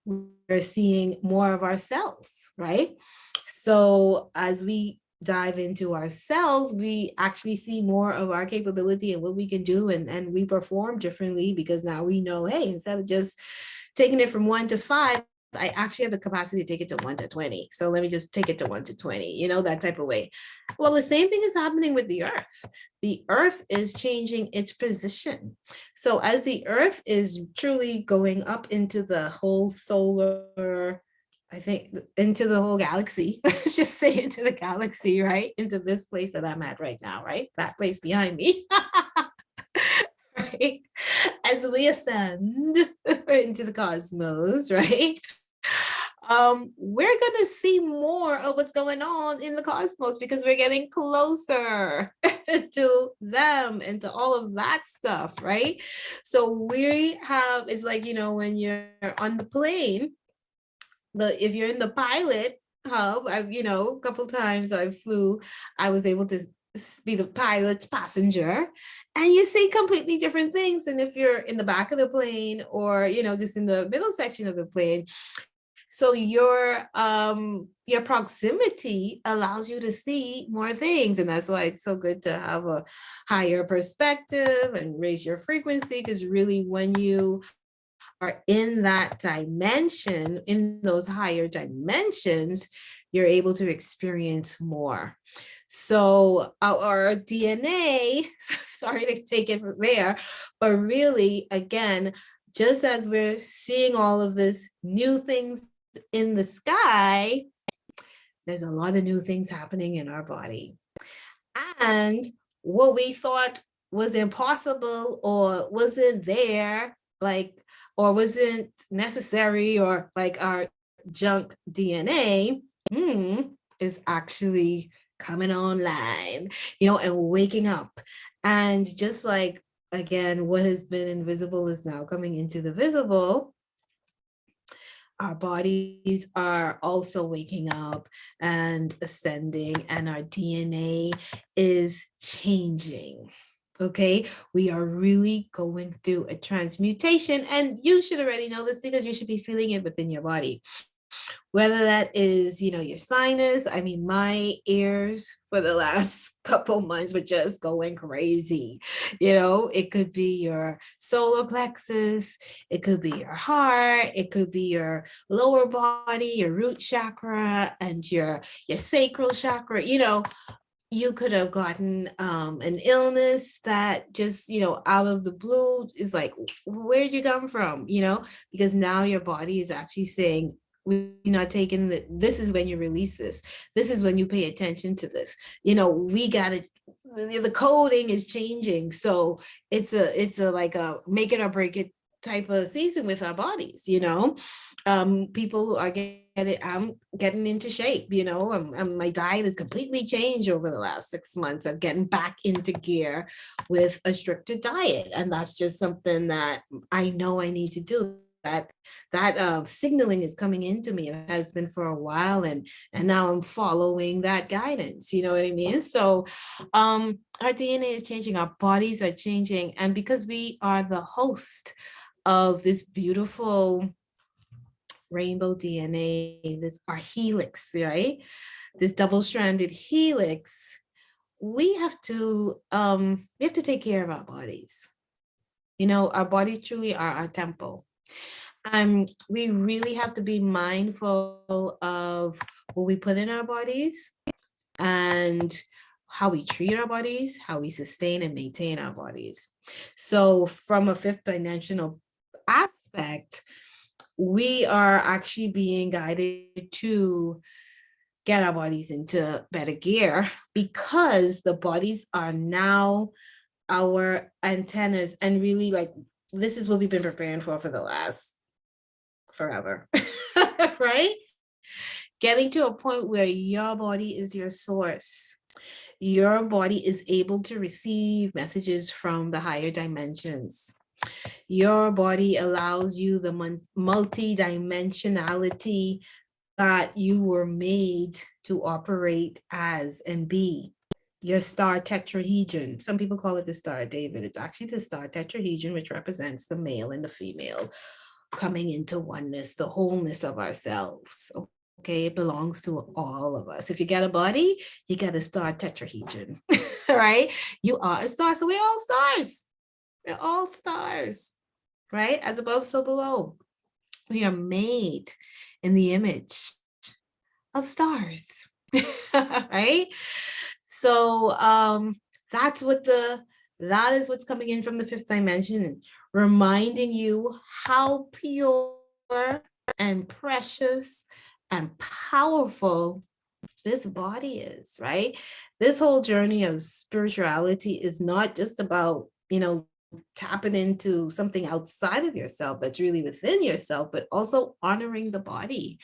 Speaker 1: We're seeing more of ourselves, right? So as we dive into ourselves, we actually see more of our capability and what we can do, and we perform differently because now we know, hey, instead of just taking it from 1 to 5, I actually have the capacity to take it to 1 to 20. So let me just take it to 1 to 20, that type of way. Well, the same thing is happening with the earth. The earth is changing its position. So as the earth is truly going up into the whole solar, I think, into the whole galaxy, let's just say into the galaxy, right? Into this place that I'm at right now, right? That place behind me. Right? As we ascend into the cosmos, right? We're gonna see more of what's going on in the cosmos because we're getting closer to them and to all of that stuff, right? So we have, it's like, when you're on the plane, if you're in the pilot hub, a couple times I was able to be the pilot's passenger, and you see completely different things than if you're in the back of the plane or just in the middle section of the plane. So your proximity allows you to see more things. And that's why it's so good to have a higher perspective and raise your frequency, because really when you are in that dimension, in those higher dimensions, you're able to experience more. So our DNA, sorry to take it from there, but really, again, just as we're seeing all of this new things in the sky, there's a lot of new things happening in our body. And what we thought was impossible or wasn't there, like, or wasn't necessary, or like our junk DNA, is actually coming online, and waking up. And just like, again, what has been invisible is now coming into the visible. Our bodies are also waking up and ascending, and our DNA is changing. Okay, we are really going through a transmutation, and you should already know this because you should be feeling it within your body. Whether that is, your sinus. I mean, my ears for the last couple months were just going crazy. It could be your solar plexus, it could be your heart, it could be your lower body, your root chakra, and your sacral chakra. You could have gotten an illness that just, out of the blue is like, where'd you come from? Because now your body is actually saying, we're not taking this is when you release this. This is when you pay attention to this. We got it. The coding is changing. So it's a like a make it or break it type of season with our bodies. People who are I'm getting into shape, my diet has completely changed over the last 6 months. I'm getting back into gear with a stricter diet. And that's just something that I know I need to do. That signaling is coming into me. It has been for a while, and now I'm following that guidance. You know what I mean? So our DNA is changing, our bodies are changing, and because we are the host of this beautiful rainbow DNA, this our helix, right? This double-stranded helix, we have to take care of our bodies. Our bodies truly are our temple. We really have to be mindful of what we put in our bodies and how we treat our bodies, how we sustain and maintain our bodies. So from a fifth dimensional aspect, we are actually being guided to get our bodies into better gear, because the bodies are now our antennas, and really, like, this is what we've been preparing for the last forever, right? Getting to a point where your body is your source. Your body is able to receive messages from the higher dimensions. Your body allows you the multi-dimensionality that you were made to operate as and be. Your star tetrahedron. Some people call it the Star of David. It's actually the star tetrahedron, which represents the male and the female coming into oneness, the wholeness of ourselves. Okay, it belongs to all of us. If you get a body, you get a star tetrahedron, right? You are a star. So we're all stars. We're all stars, right? As above, so below. We are made in the image of stars, right? So that is what's coming in from the fifth dimension, reminding you how pure and precious and powerful this body is, right? This whole journey of spirituality is not just about, tapping into something outside of yourself that's really within yourself, but also honoring the body.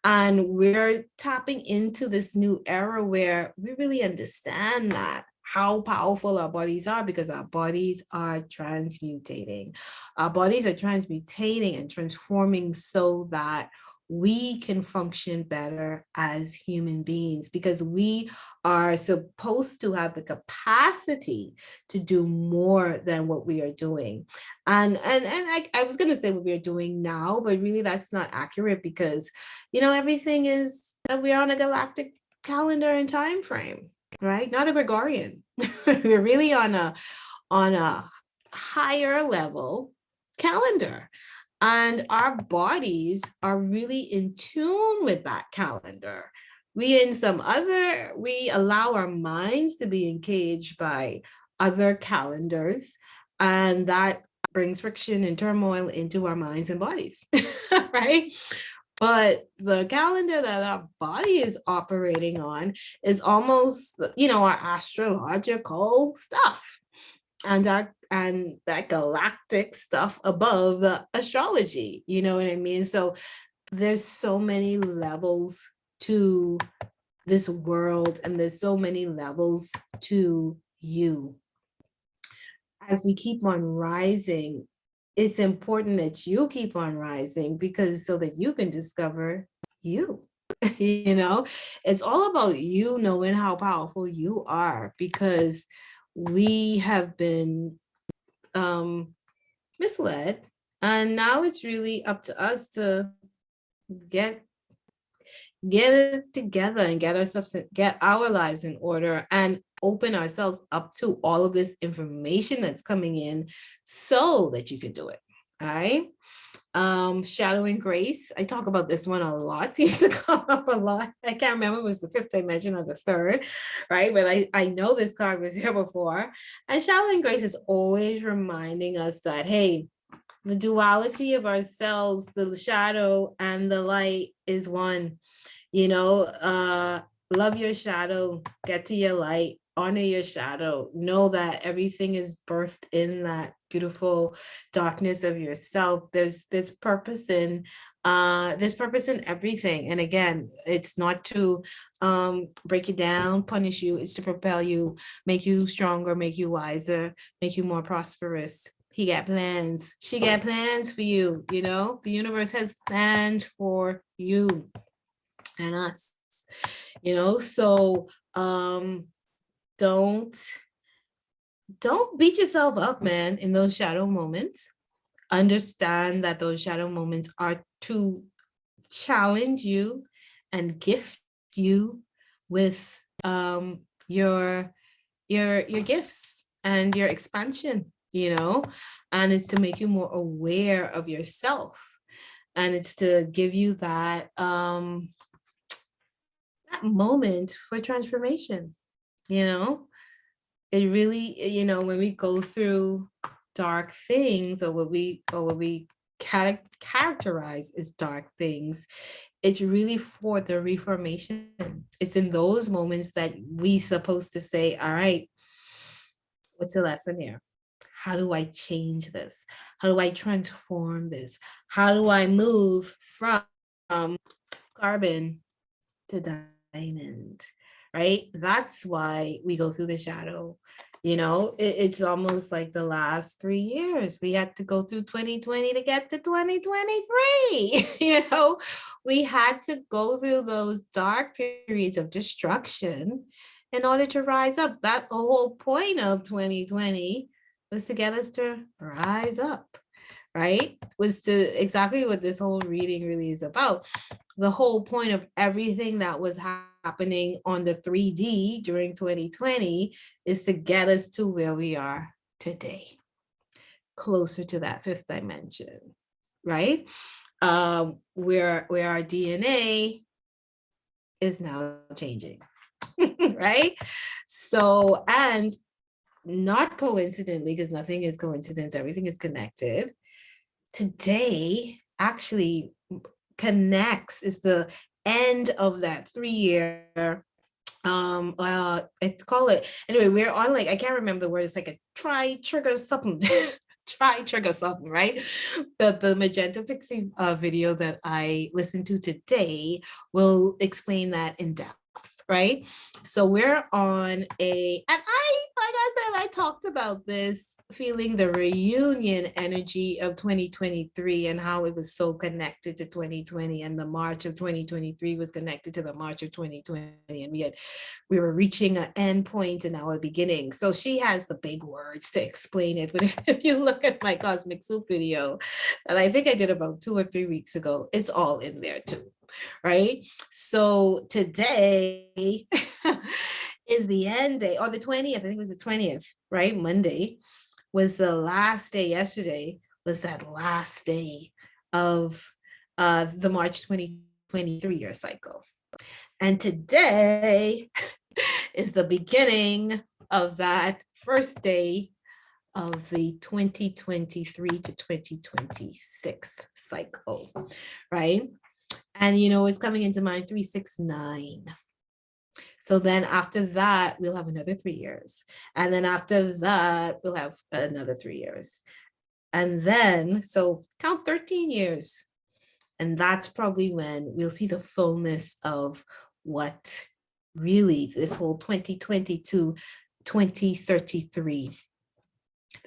Speaker 1: And we're tapping into this new era where we really understand that how powerful our bodies are, because our bodies are transmutating. Our bodies are transmutating and transforming so that we can function better as human beings, because we are supposed to have the capacity to do more than what we are doing. And I was going to say what we are doing now, but really that's not accurate, because everything is we're on a galactic calendar and time frame, right? Not a Gregorian. We're really on a higher level calendar. And our bodies are really in tune with that calendar. We allow our minds to be engaged by other calendars, and that brings friction and turmoil into our minds and bodies, right? But the calendar that our body is operating on is almost, our astrological stuff and that galactic stuff above the astrology. You know what I mean? So there's so many levels to this world, and there's so many levels to you. As we keep on rising, it's important that you keep on rising, because so that you can discover you. It's all about you knowing how powerful you are, because we have been misled, and now it's really up to us to get it together and get our lives in order and open ourselves up to all of this information that's coming in, so that you can do it. All right. Shadow and grace. I talk about this one a lot. Seems to come up a lot. I can't remember if it was the fifth dimension or the third, right? But I know this card was here before. And shadow and grace is always reminding us that, hey, the duality of ourselves, the shadow and the light, is one. Love your shadow, get to your light, honor your shadow, know that everything is birthed in that beautiful darkness of yourself. There's purpose in everything. And again, it's not to break you down, punish you. It's to propel you, make you stronger, make you wiser, make you more prosperous. He got plans. She got plans for you. The universe has plans for you and us. So don't beat yourself up, man, in those shadow moments. Understand that those shadow moments are to challenge you and gift you with your gifts and your expansion, and it's to make you more aware of yourself, and it's to give you that moment for transformation. It really, when we go through dark things, or what we characterize as dark things, it's really for the reformation. It's in those moments that we supposed to say, all right, what's the lesson here? How do I change this? How do I transform this? How do I move from carbon to diamond, right? That's why we go through the shadow. It's almost like the last 3 years. We had to go through 2020 to get to 2023. We had to go through those dark periods of destruction in order to rise up. That the whole point of 2020 was to get us to rise up, right? Was to exactly what this whole reading really is about. The whole point of everything that was happening on the 3D during 2020 is to get us to where we are today, closer to that fifth dimension, right? Where our DNA is now changing, right? So, and not coincidentally, because nothing is coincidence, everything is connected. Today actually connects, is the end of that 3-year it's called it anyway. We're on, like, I can't remember the word. It's like a trigger something right? The Magenta Pixie video that I listened to today will explain that in depth, right? So we're on and I like I said, I talked about this, feeling the reunion energy of 2023 and how it was so connected to 2020, and the March of 2023 was connected to the March of 2020, and we were reaching an end point in our beginning. So she has the big words to explain it. But if you look at my Cosmic Soup video, and I think I did about 2 or 3 weeks ago, it's all in there too, right? So today is the end day, or the 20th, I think it was the 20th, right? Monday was the last day. Yesterday was that last day of the March 2023 year cycle. And today is the beginning of that first day of the 2023 to 2026 cycle, right? And it's coming into mind 369. So then after that, we'll have another 3 years. And then after that, we'll have another 3 years. And then, so count 13 years. And that's probably when we'll see the fullness of what really this whole 2022, 2033,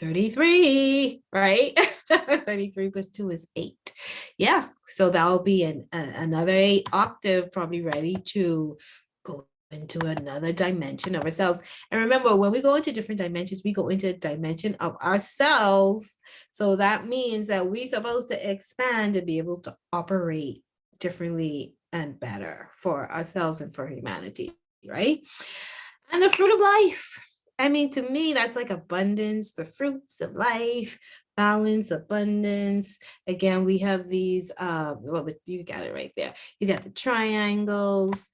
Speaker 1: 33, right? 33 plus 2 is 8. Yeah, so that'll be another 8 octave, probably ready to go into another dimension of ourselves. And remember, when we go into different dimensions, we go into a dimension of ourselves. So that means that we're supposed to expand to be able to operate differently and better for ourselves and for humanity, right? And the fruit of life. I mean, to me, that's like abundance, the fruits of life, balance, abundance. Again, we have these, well, you got it right there. You got the triangles,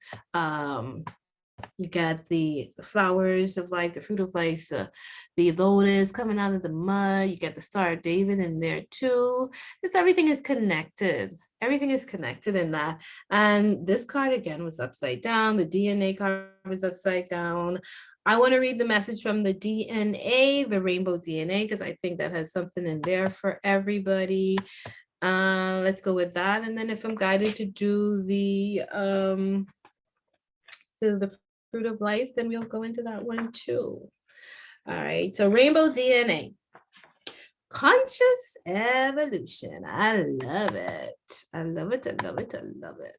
Speaker 1: you got the flowers of life, the fruit of life, the lotus coming out of the mud. You got the Star of David in there too. It's everything is connected. Everything is connected in that. And this card again was upside down. The DNA card was upside down. I want to read the message from the DNA, the rainbow DNA, because I think that has something in there for everybody. Let's go with that. And then if I'm guided to do the fruit of life, then we'll go into that one too. All right, so rainbow DNA. Conscious evolution. I love it. I love it. I love it. I love it.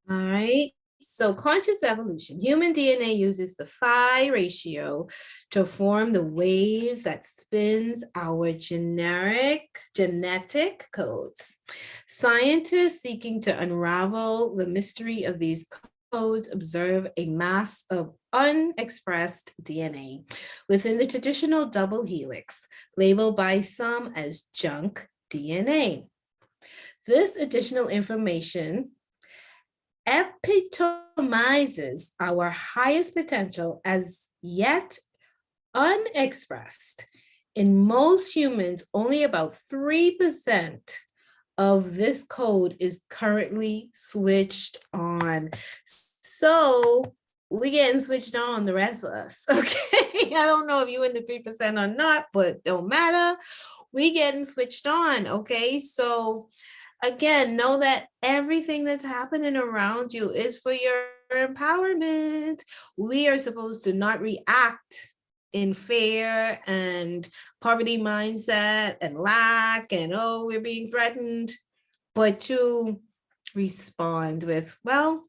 Speaker 1: All right. So conscious evolution. Human DNA uses the phi ratio to form the wave that spins our genetic codes. Scientists seeking to unravel the mystery of these codes observe a mass of unexpressed DNA within the traditional double helix, labeled by some as junk DNA. This additional information epitomizes our highest potential as yet unexpressed. In most humans, only about 3% of this code is currently switched on. So we're getting switched on, the rest of us, okay? I don't know if you in the 3% or not, but don't matter. We getting switched on, okay? So again, know that everything that's happening around you is for your empowerment. We are supposed to not react in fear and poverty mindset and lack and, oh, we're being threatened, but to respond with, well,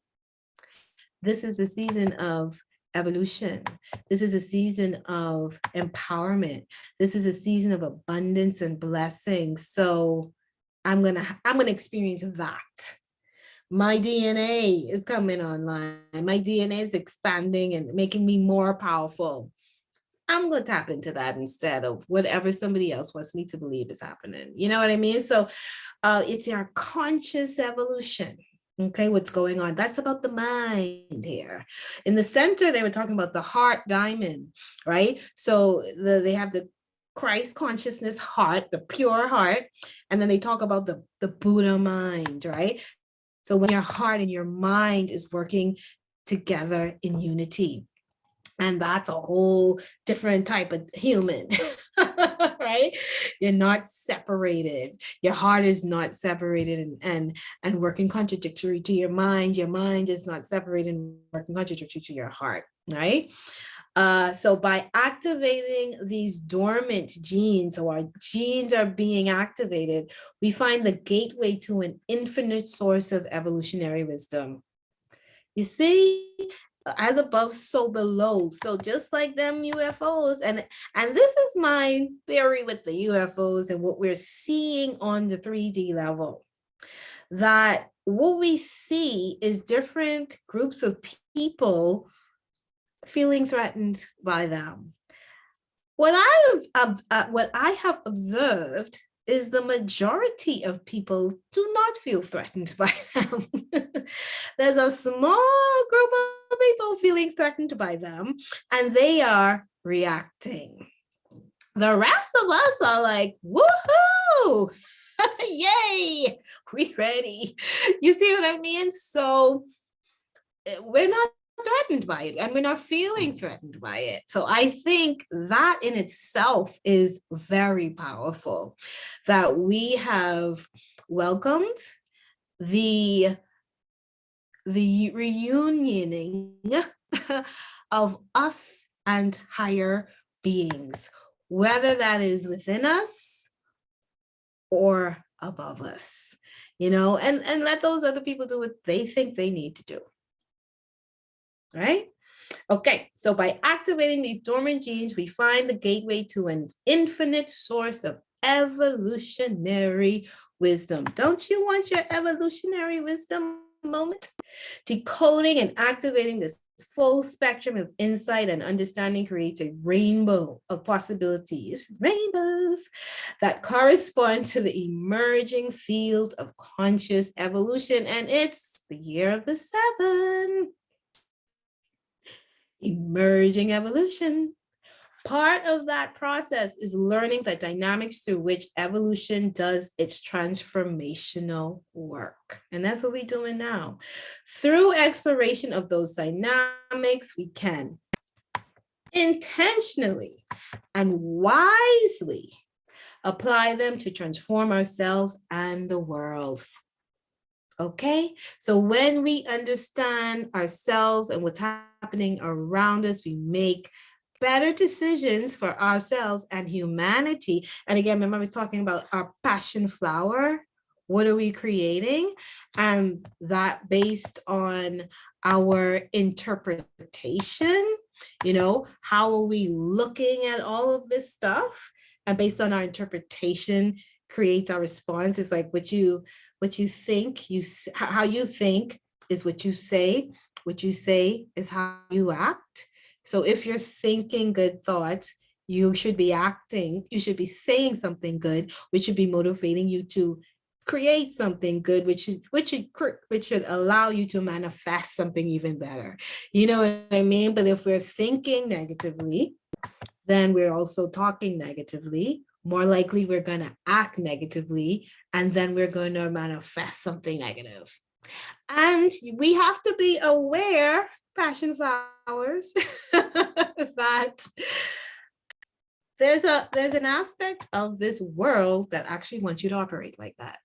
Speaker 1: this is a season of evolution. This is a season of empowerment. This is a season of abundance and blessing. So I'm gonna experience that. My DNA is coming online. My DNA is expanding and making me more powerful. I'm gonna tap into that instead of whatever somebody else wants me to believe is happening. You know what I mean? So it's our conscious evolution. Okay, what's going on? That's about the mind here. In the center, they were talking about the heart diamond, right? So they have the Christ consciousness heart, the pure heart, and then they talk about the Buddha mind, right? So when your heart and your mind is working together in unity, and that's a whole different type of human, right? You're not separated. Your heart is not separated and working contradictory to your mind. Your mind is not separated and working contradictory to your heart. right? So by activating these dormant genes, or our genes are being activated, we find the gateway to an infinite source of evolutionary wisdom. You see, as above, so below. So just like them UFOs, and this is my theory with the UFOs and what we're seeing on the 3D level, that what we see is different groups of people feeling threatened by them. What I have observed is the majority of people do not feel threatened by them. There's a small group of people feeling threatened by them, and they are reacting. The rest of us are like, woohoo! Yay! We ready. You see what I mean? So we're not threatened by it, and we're not feeling threatened by it. So I think that in itself is very powerful, that we have welcomed the reunioning of us and higher beings, whether that is within us or above us, and let those other people do what they think they need to do. Right? Okay, so by activating these dormant genes, we find the gateway to an infinite source of evolutionary wisdom. Don't you want your evolutionary wisdom moment? Decoding and activating this full spectrum of insight and understanding creates a rainbow of possibilities, rainbows that correspond to the emerging fields of conscious evolution. And it's the year of the 7. Emerging evolution. Part of that process is learning the dynamics through which evolution does its transformational work. And that's what we're doing now. Through exploration of those dynamics, we can intentionally and wisely apply them to transform ourselves and the world. Okay, so when we understand ourselves and what's happening around us, we make better decisions for ourselves and humanity. And again, remember I was talking about our passion flower. What are we creating? And that based on our interpretation, how are we looking at all of this stuff? And based on our interpretation, creates our response. Is like what you think, how you think is what you say is how you act. So if you're thinking good thoughts, you should be saying something good, which should be motivating you to create something good, which should allow you to manifest something even better. You know what I mean? But if we're thinking negatively, then we're also talking negatively. More likely we're going to act negatively, and then we're going to manifest something negative. And we have to be aware, passion flowers, that there's an aspect of this world that actually wants you to operate like that.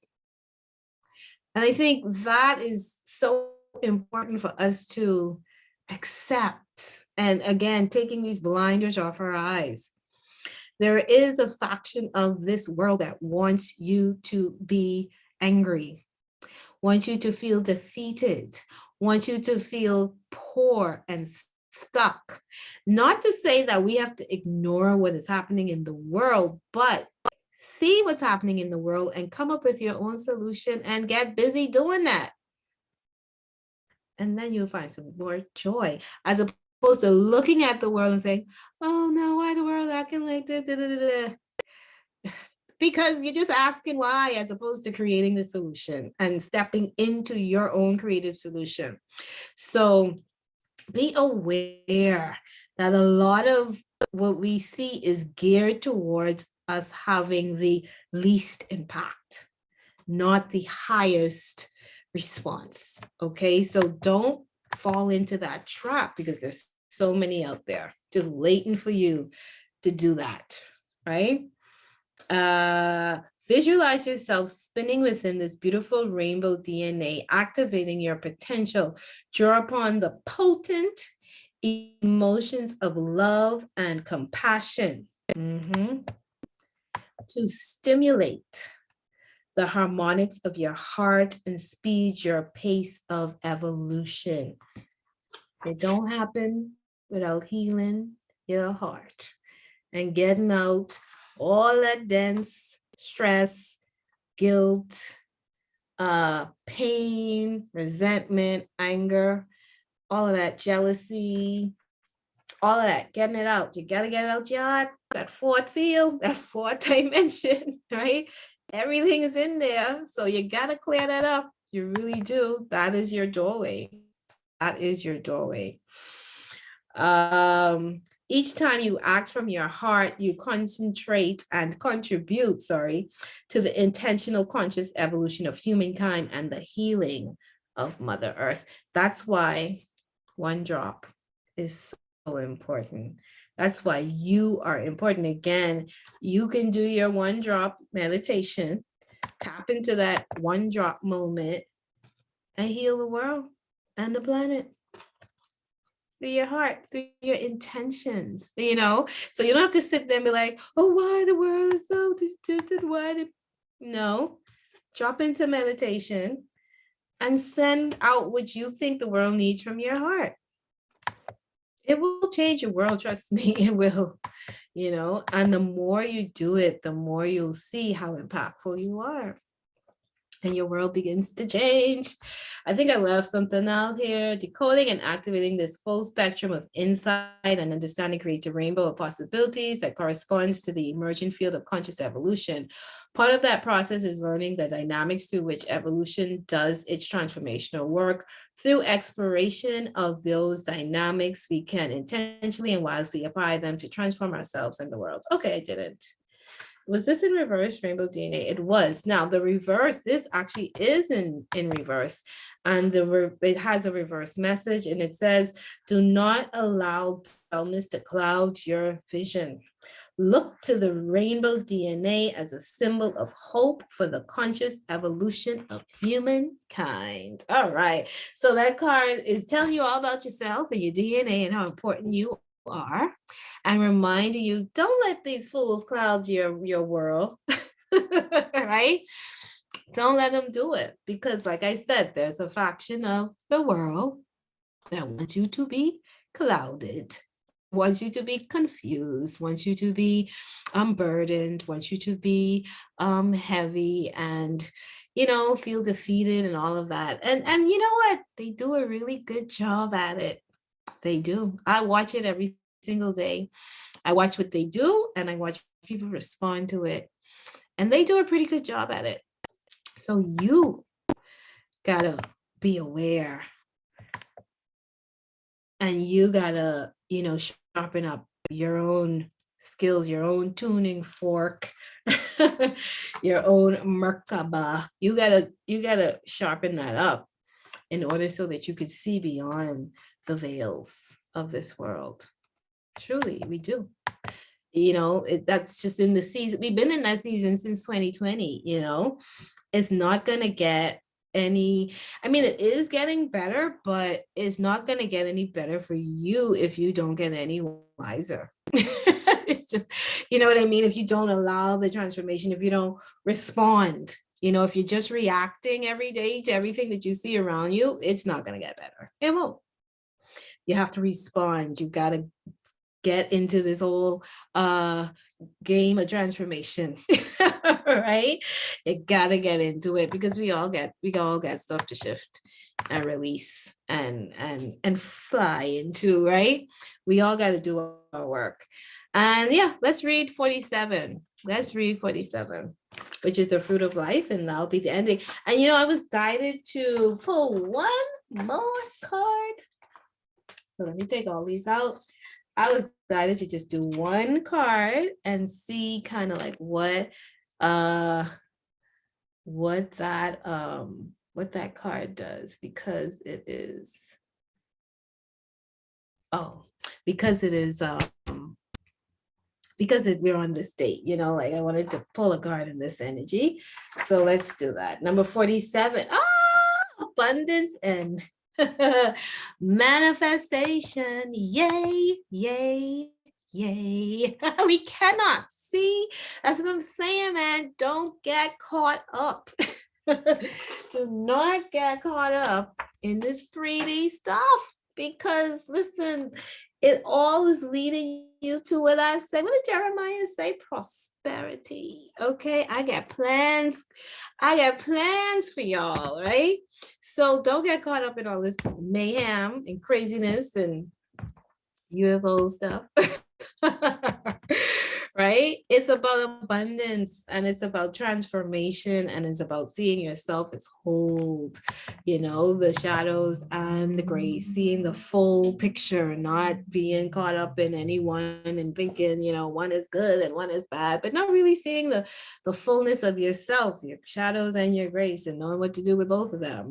Speaker 1: And I think that is so important for us to accept. And again, taking these blinders off our eyes. There is a faction of this world that wants you to be angry, wants you to feel defeated, wants you to feel poor and stuck. Not to say that we have to ignore what is happening in the world, but see what's happening in the world and come up with your own solution and get busy doing that. And then you'll find some more joy, as opposed to looking at the world and saying, oh no, why the world acting like this? Da, da, da, da. Because you're just asking why, as opposed to creating the solution and stepping into your own creative solution. So be aware that a lot of what we see is geared towards us having the least impact, not the highest response. Okay, so don't fall into that trap, because there's so many out there just waiting for you to do that, right? Visualize yourself spinning within this beautiful rainbow DNA, activating your potential. Draw upon the potent emotions of love and compassion, to stimulate the harmonics of your heart and speed your pace of evolution. It don't happen without healing your heart and getting out all that dense stress, guilt, pain, resentment, anger, all of that jealousy, all of that, getting it out. You got to get it out your heart, that fourth field, that fourth dimension, right? Everything is in there. So you got to clear that up. You really do. That is your doorway. That is your doorway. Each time you act from your heart, you concentrate and contribute, to the intentional conscious evolution of humankind and the healing of Mother Earth. That's why one drop is so important. That's why you are important. Again, you can do your one drop meditation, tap into that one drop moment, and heal the world and the planet through your heart, through your intentions, so you don't have to sit there and be like, oh, why the world is so distorted, no, drop into meditation and send out what you think the world needs from your heart. It will change your world, trust me, it will, and the more you do it, the more you'll see how impactful you are. And your world begins to change. I think I left something out here. Decoding and activating this full spectrum of insight and understanding creates a rainbow of possibilities that corresponds to the emerging field of conscious evolution. Part of that process is learning the dynamics through which evolution does its transformational work. Through exploration of those dynamics, we can intentionally and wisely apply them to transform ourselves and the world. Okay, I didn't. Was this in reverse, Rainbow DNA? It was. Now the reverse, this actually is in reverse, and it has a reverse message, and it says, do not allow dullness to cloud your vision. Look to the rainbow DNA as a symbol of hope for the conscious evolution of humankind. All right. So that card is telling you all about yourself and your DNA and how important you are, and reminding you, don't let these fools cloud your world. Right? Don't let them do it, because like I said, there's a faction of the world that wants you to be clouded, wants you to be confused, wants you to be burdened, wants you to be heavy and feel defeated and all of that. And you know what? They do a really good job at it. They do. I watch it every single day. I watch what they do and I watch people respond to it. And they do a pretty good job at it. So you gotta be aware. And you gotta, sharpen up your own skills, your own tuning fork, your own Merkaba. You gotta sharpen that up in order so that you could see beyond the veils of this world. Truly, we do. That's just in the season. We've been in that season since 2020. It's not gonna get any, it is getting better, but it's not gonna get any better for you if you don't get any wiser. It's just, you know what I mean? If you don't allow the transformation, if you don't respond, if you're just reacting every day to everything that you see around you, it's not gonna get better. It won't. You have to respond. You got to get into this whole game of transformation. Right? You got to get into it, because we all got stuff to shift and release and fly into, right? We all got to do our work. And yeah, let's read 47. Let's read 47, which is the fruit of life, and that'll be the ending. And I was guided to pull one more card. So let me take all these out. I was guided to just do one card and see kind of like what that card does, because it is we're on this date, like I wanted to pull a card in this energy. So let's do that. Number 47. Abundance and Manifestation, yay, yay, yay. We cannot see. That's what I'm saying, man. Don't get caught up. Do not get caught up in this 3D stuff because listen, it all is leading you to what I say. What did Jeremiah say? Prosperity. Okay, I got plans. I got plans for y'all, right? So don't get caught up in all this mayhem and craziness and UFO stuff. Right? It's about abundance and it's about transformation and it's about seeing yourself as whole, the shadows and the grace, seeing the full picture, not being caught up in any one and thinking, one is good and one is bad, but not really seeing the fullness of yourself, your shadows and your grace, and knowing what to do with both of them,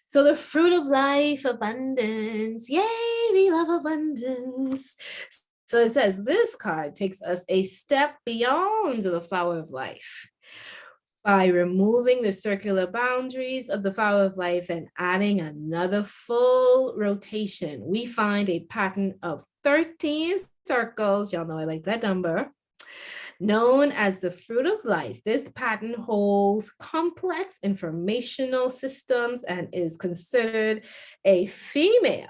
Speaker 1: So the fruit of life, abundance. Yay, we love abundance. So it says this card takes us a step beyond the flower of life by removing the circular boundaries of the flower of life and adding another full rotation. We find a pattern of 13 circles. Y'all know I like that number. Known as the fruit of life, this pattern holds complex informational systems and is considered a female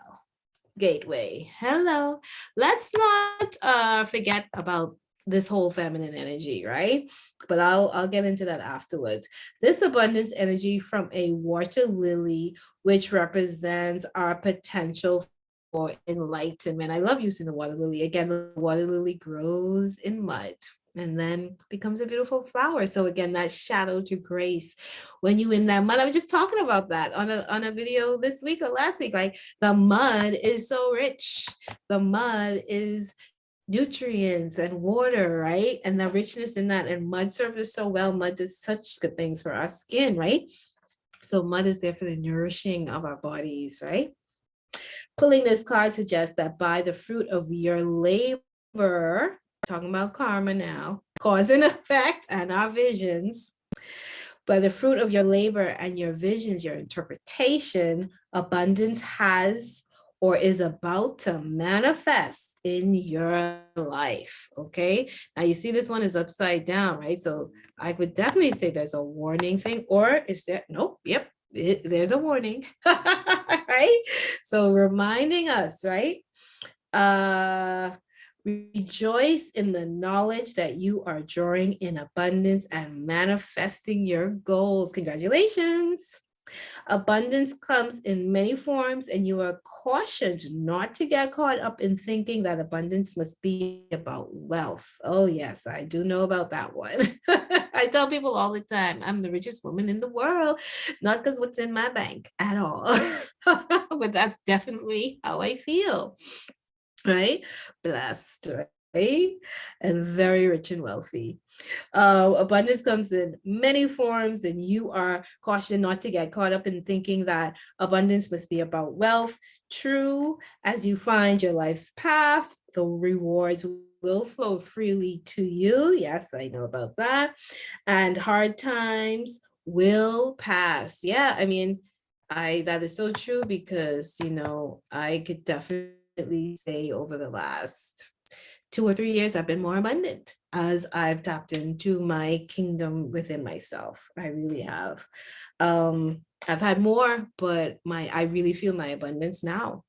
Speaker 1: gateway. Hello. Let's not forget about this whole feminine energy, right? But I'll get into that afterwards. This abundance energy from a water lily, which represents our potential for enlightenment. I love using the water lily. Again, the water lily grows in mud and then becomes a beautiful flower. So again, that shadow to grace. When you in that mud, I was just talking about that on a video this week or last week. Like the mud is so rich. The mud is nutrients and water, right? And the richness in that. And mud serves us so well. Mud does such good things for our skin, right? So mud is there for the nourishing of our bodies, right? Pulling this card suggests that by the fruit of your labor, talking about karma now, cause and effect and our visions, by the fruit of your labor and your visions, your interpretation, abundance has or is about to manifest in your life, okay? Now you see this one is upside down, right? So I would definitely say there's a warning thing, or is there, nope, yep, there's a warning, right? So reminding us, right? Rejoice in the knowledge that you are drawing in abundance and manifesting your goals. Congratulations. Abundance comes in many forms, and you are cautioned not to get caught up in thinking that abundance must be about wealth. Oh, yes, I do know about that one. I tell people all the time, I'm the richest woman in the world, not because what's in my bank at all, but that's definitely how I feel. Right? Blessed, right? And very rich and wealthy. Abundance comes in many forms, and you are cautioned not to get caught up in thinking that abundance must be about wealth. True, as you find your life path, the rewards will flow freely to you. Yes, I know about that. And hard times will pass. Yeah, I mean, that is so true because, I could definitely say over the last 2 or 3 years, I've been more abundant as I've tapped into my kingdom within myself. I really have. I've had more, but I really feel my abundance now,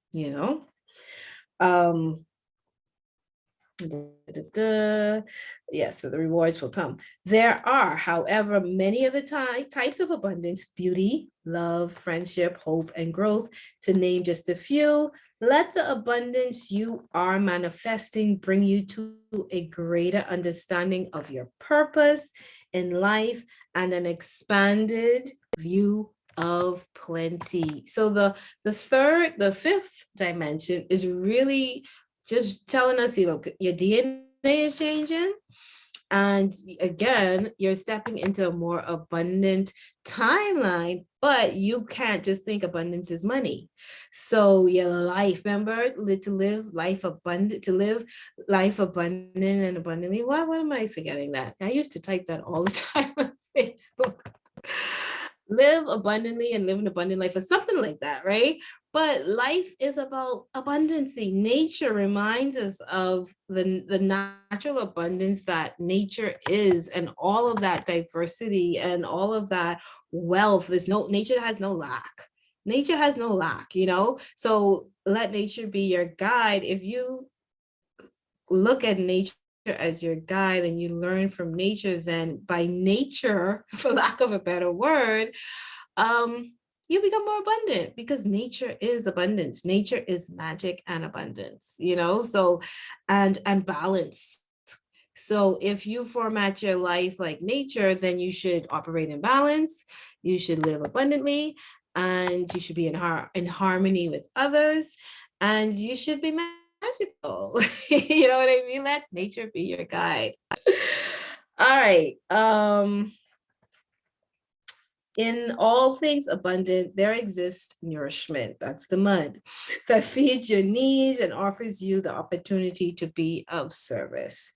Speaker 1: Yes, so the rewards will come. There are, however, many of the types of abundance: beauty, love, friendship, hope, and growth, to name just a few. Let the abundance you are manifesting bring you to a greater understanding of your purpose in life and an expanded view of plenty. So the fifth dimension is really just telling us, your DNA is changing. And again, you're stepping into a more abundant timeline, but you can't just think abundance is money. So your life, remember, to live life abundant and abundantly. Why am I forgetting that? I used to type that all the time on Facebook. live abundantly and live an abundant life or something like that, right? But life is about abundancy. Nature reminds us of the natural abundance that nature is, and all of that diversity and all of that wealth. Nature has no lack. Nature has no lack, you know? So let nature be your guide. If you look at nature as your guide and you learn from nature, then by nature, for lack of a better word, you become more abundant, because nature is abundance. Nature is magic and abundance, you know, so and balance. So if you format your life like nature, then you should operate in balance, you should live abundantly, and you should be in harmony with others, and you should be magical. You know what I mean? Let nature be your guide. All right. In all things abundant, there exists nourishment. That's the mud that feeds your needs and offers you the opportunity to be of service.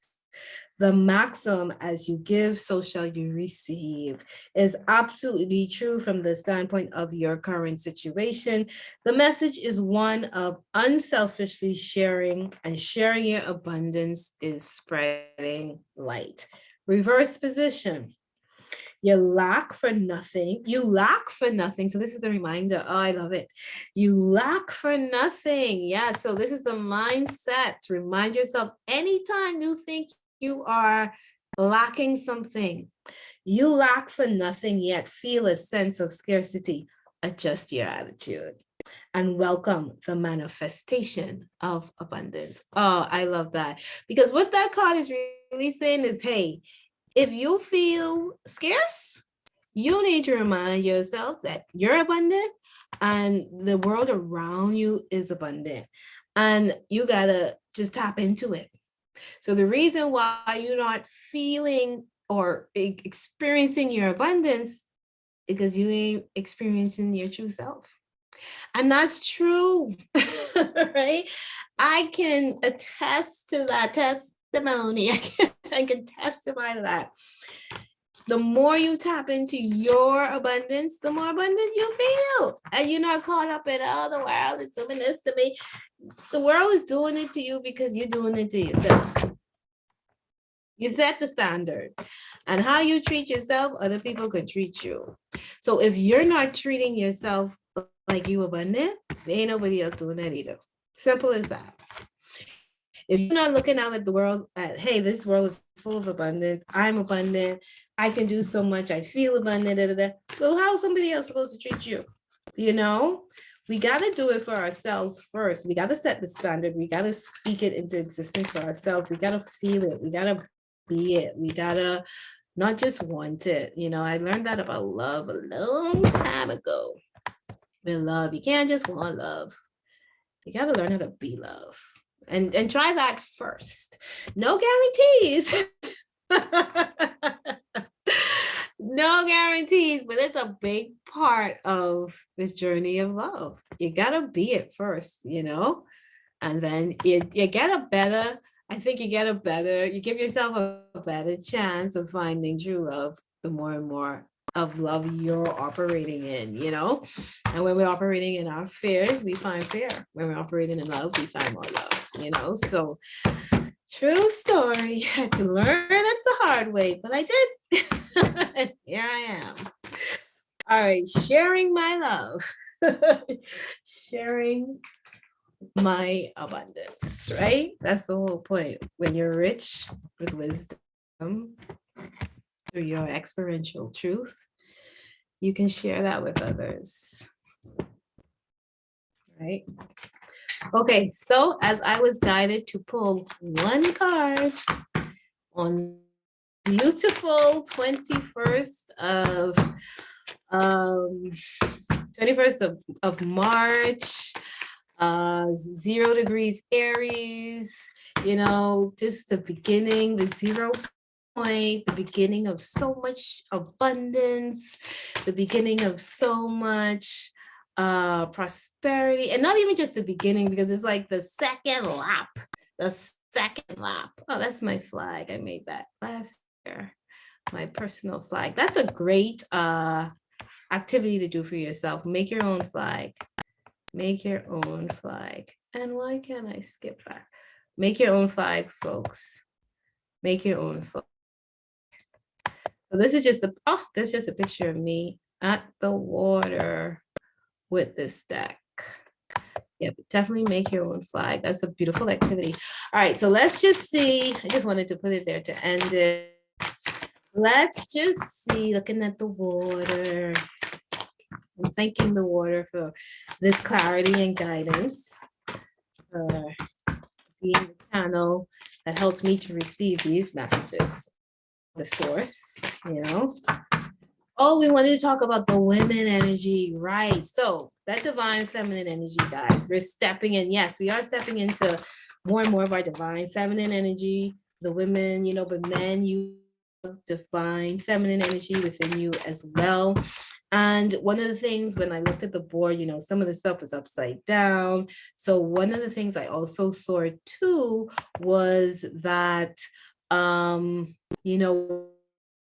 Speaker 1: The maxim, as you give, so shall you receive, is absolutely true from the standpoint of your current situation. The message is one of unselfishly sharing, and sharing your abundance is spreading light. Reverse position. You lack for nothing. You lack for nothing. So this is the reminder. Oh, I love it. You lack for nothing. Yeah. So this is the mindset to remind yourself anytime you think you are lacking something, you lack for nothing, yet feel a sense of scarcity. Adjust your attitude and welcome the manifestation of abundance. Oh, I love that. Because what that card is really saying is, hey, if you feel scarce, you need to remind yourself that you're abundant and the world around you is abundant. And you gotta just tap into it. So the reason why you're not feeling or experiencing your abundance, because you ain't experiencing your true self. And that's true, right? I can attest to that testimony. I can testify to that. The more you tap into your abundance, the more abundant you feel. And you're not caught up in, oh, the world is doing this to me. The world is doing it to you because you're doing it to yourself. You set the standard. And how you treat yourself, other people can treat you. So if you're not treating yourself like you abundant, there ain't nobody else doing that either. Simple as that. If you're not looking out at the world, at, hey, this world is full of abundance, I'm abundant, I can do so much, I feel abundant, da, da, da. So how is somebody else supposed to treat you? You know, we got to do it for ourselves first. We got to set the standard. We got to speak it into existence for ourselves. We got to feel it. We got to be it. We got to not just want it. You know, I learned that about love a long time ago. With love, you can't just want love. You got to learn how to be love. And try that first. No guarantees. No guarantees, but it's a big part of this journey of love. You gotta be it first, you know, and then you get a better, I think you get a better, you give yourself a better chance of finding true love the more and more of love you're operating in, you know. And when we're operating in our fears, we find fear. When we're operating in love, we find more love, you know. So true story. Had to learn it the hard way, but I did. And here I am. All right, sharing my love. Sharing my abundance, right? That's the whole point. When you're rich with wisdom through your experiential truth, you can share that with others, right? Okay, so as I was guided to pull one card on beautiful 21st of March, 0 degrees Aries, you know, just the beginning, the 0 point, the beginning of so much abundance, the beginning of so much prosperity, and not even just the beginning, because it's like the second lap. Oh, that's my flag. I made that last year, my personal flag. That's a great activity to do for yourself. Make your own flag. Make your own flag. And why can't I skip back? Make your own flag, folks. Make your own flag. So this is just this is just a picture of me at the water with this deck. Yeah, definitely make your own flag. That's a beautiful activity. All right, so let's just see. I just wanted to put it there to end it. Let's just see, looking at the water. I'm thanking the water for this clarity and guidance, for being the channel that helps me to receive these messages, the source, you know. Oh, we wanted to talk about the women energy, right? So that divine feminine energy, guys, we're stepping in. Yes, we are stepping into more and more of our divine feminine energy. The women, you know, but men, you divine feminine energy within you as well. And one of the things when I looked at the board, you know, some of the stuff is upside down. So one of the things I also saw too was that, you know,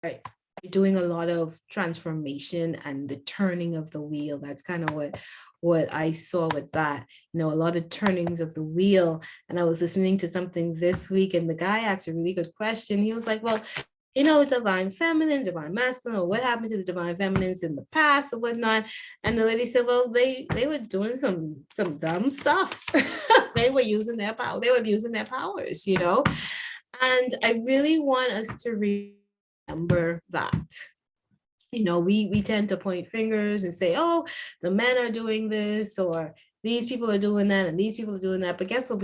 Speaker 1: you're doing a lot of transformation and the turning of the wheel. That's kind of what I saw with that, you know, a lot of turnings of the wheel. And I was listening to something this week and the guy asked a really good question. He was like, well, you know, divine feminine, divine masculine, or what happened to the divine feminines in the past or whatnot. And the lady said, well, they were doing some dumb stuff. They were using their power. They were abusing their powers, you know. And I really want us to remember that. You know, we tend to point fingers and say, oh, the men are doing this, or these people are doing that, and these people are doing that. But guess what?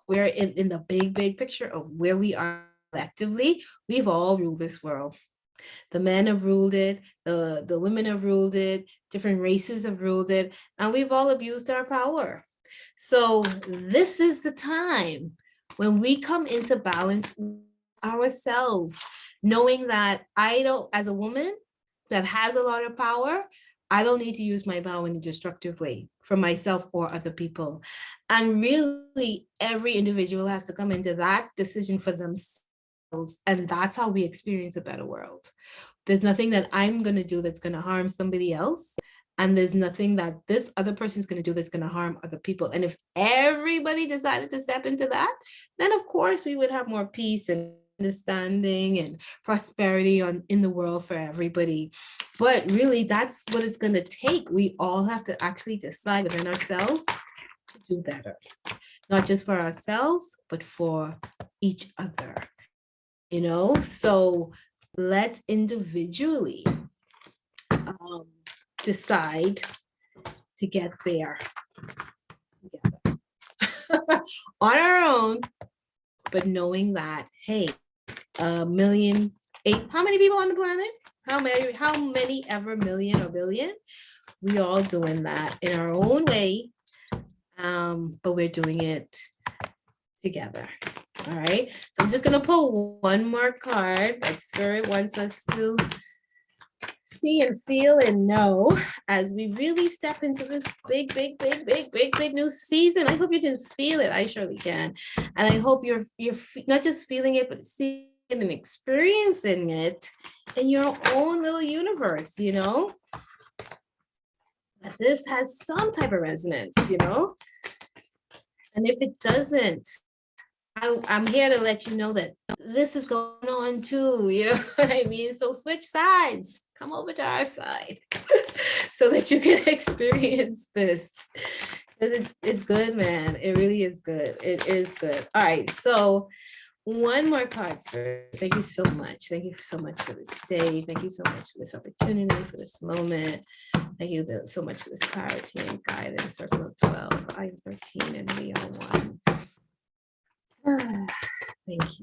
Speaker 1: We're in the big picture of where we are collectively. We've all ruled this world. The men have ruled it, the women have ruled it, different races have ruled it, and we've all abused our power. So this is the time when we come into balance ourselves, knowing that as a woman that has a lot of power, I don't need to use my power in a destructive way for myself or other people. And really, every individual has to come into that decision for themselves. And that's how we experience a better world. There's nothing that I'm going to do that's going to harm somebody else. And there's nothing that this other person's going to do that's going to harm other people. And if everybody decided to step into that, then of course we would have more peace and understanding and prosperity in the world for everybody. But really, that's what it's going to take. We all have to actually decide within ourselves to do better, not just for ourselves, but for each other. You know, so let's individually decide to get there together on our own, but knowing that, hey, 1,000,000, how many people on the planet? How many ever million or billion? We all doing that in our own way, but we're doing it together. All right, so I'm just gonna pull one more card that Spirit wants us to see and feel and know as we really step into this big new season. I hope you can feel it. I surely can. And I hope you're not just feeling it, but seeing it and experiencing it in your own little universe, you know? That this has some type of resonance, you know? And if it doesn't, I'm here to let you know that this is going on too, you know what I mean? So switch sides, come over to our side so that you can experience this. It's good, man. It really is good. It is good. All right, so one more card, Spirit. Thank you so much. Thank you so much for this day. Thank you so much for this opportunity, for this moment. Thank you so much for this clarity and guidance. Circle of 12, I am 13 and we are one. Thank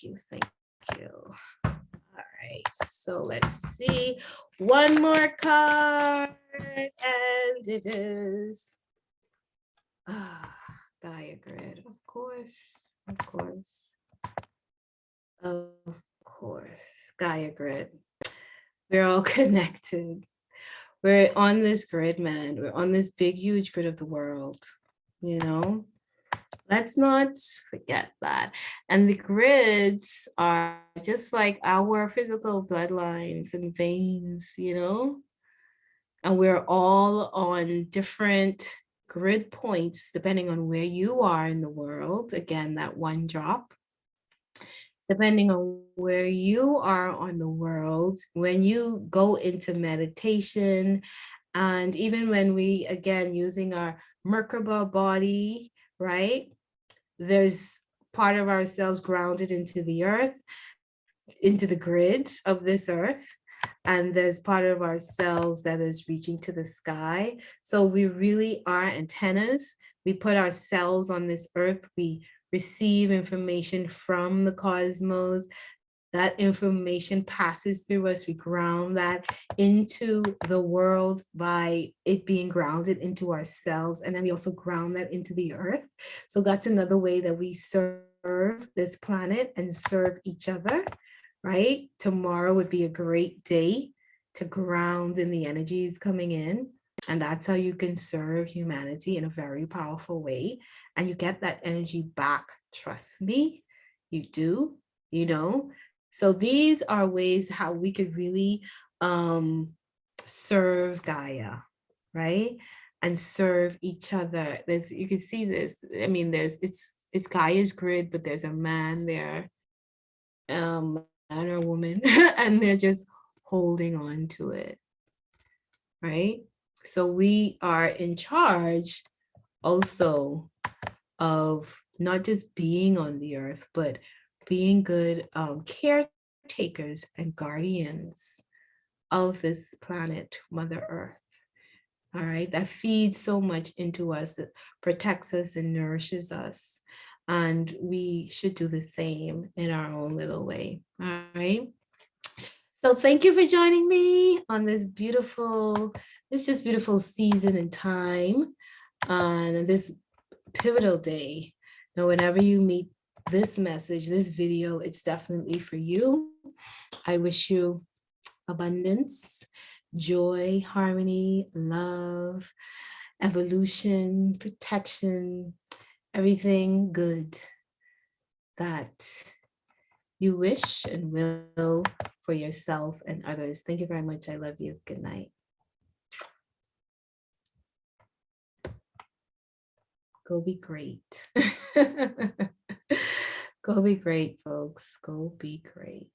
Speaker 1: you. All right, so let's see. One more card, and it is Gaia Grid. Of course. Gaia Grid. We're all connected. We're on this grid, man. We're on this big, huge grid of the world, you know? Let's not forget that. And the grids are just like our physical bloodlines and veins, you know? And we're all on different grid points depending on where you are in the world. Again, that one drop. Depending on where you are on the world, when you go into meditation, and even when we, again, using our Merkaba body, right? There's part of ourselves grounded into the earth, into the grid of this earth. And there's part of ourselves that is reaching to the sky. So we really are antennas. We put ourselves on this earth. We receive information from the cosmos. That information passes through us. We ground that into the world by it being grounded into ourselves. And then we also ground that into the earth. So that's another way that we serve this planet and serve each other, right? Tomorrow would be a great day to ground in the energies coming in. And that's how you can serve humanity in a very powerful way. And you get that energy back. Trust me, you do, you know. So these are ways how we could really serve Gaia, right? And serve each other. There's, you can see this. I mean, it's Gaia's grid, but there's a man there, man or woman, and they're just holding on to it, right? So we are in charge also of not just being on the earth, but being good caretakers and guardians of this planet, Mother Earth. All right, that feeds so much into us, it protects us and nourishes us. And we should do the same in our own little way. All right. So thank you for joining me on this just beautiful season and time on this pivotal day. Now, whenever you meet this message, this video, it's definitely for you. I wish you abundance, joy, harmony, love, evolution, protection, everything good that you wish and will for yourself and others. Thank you very much. I love you. Good night. Go be great. Go be great, folks. Go be great.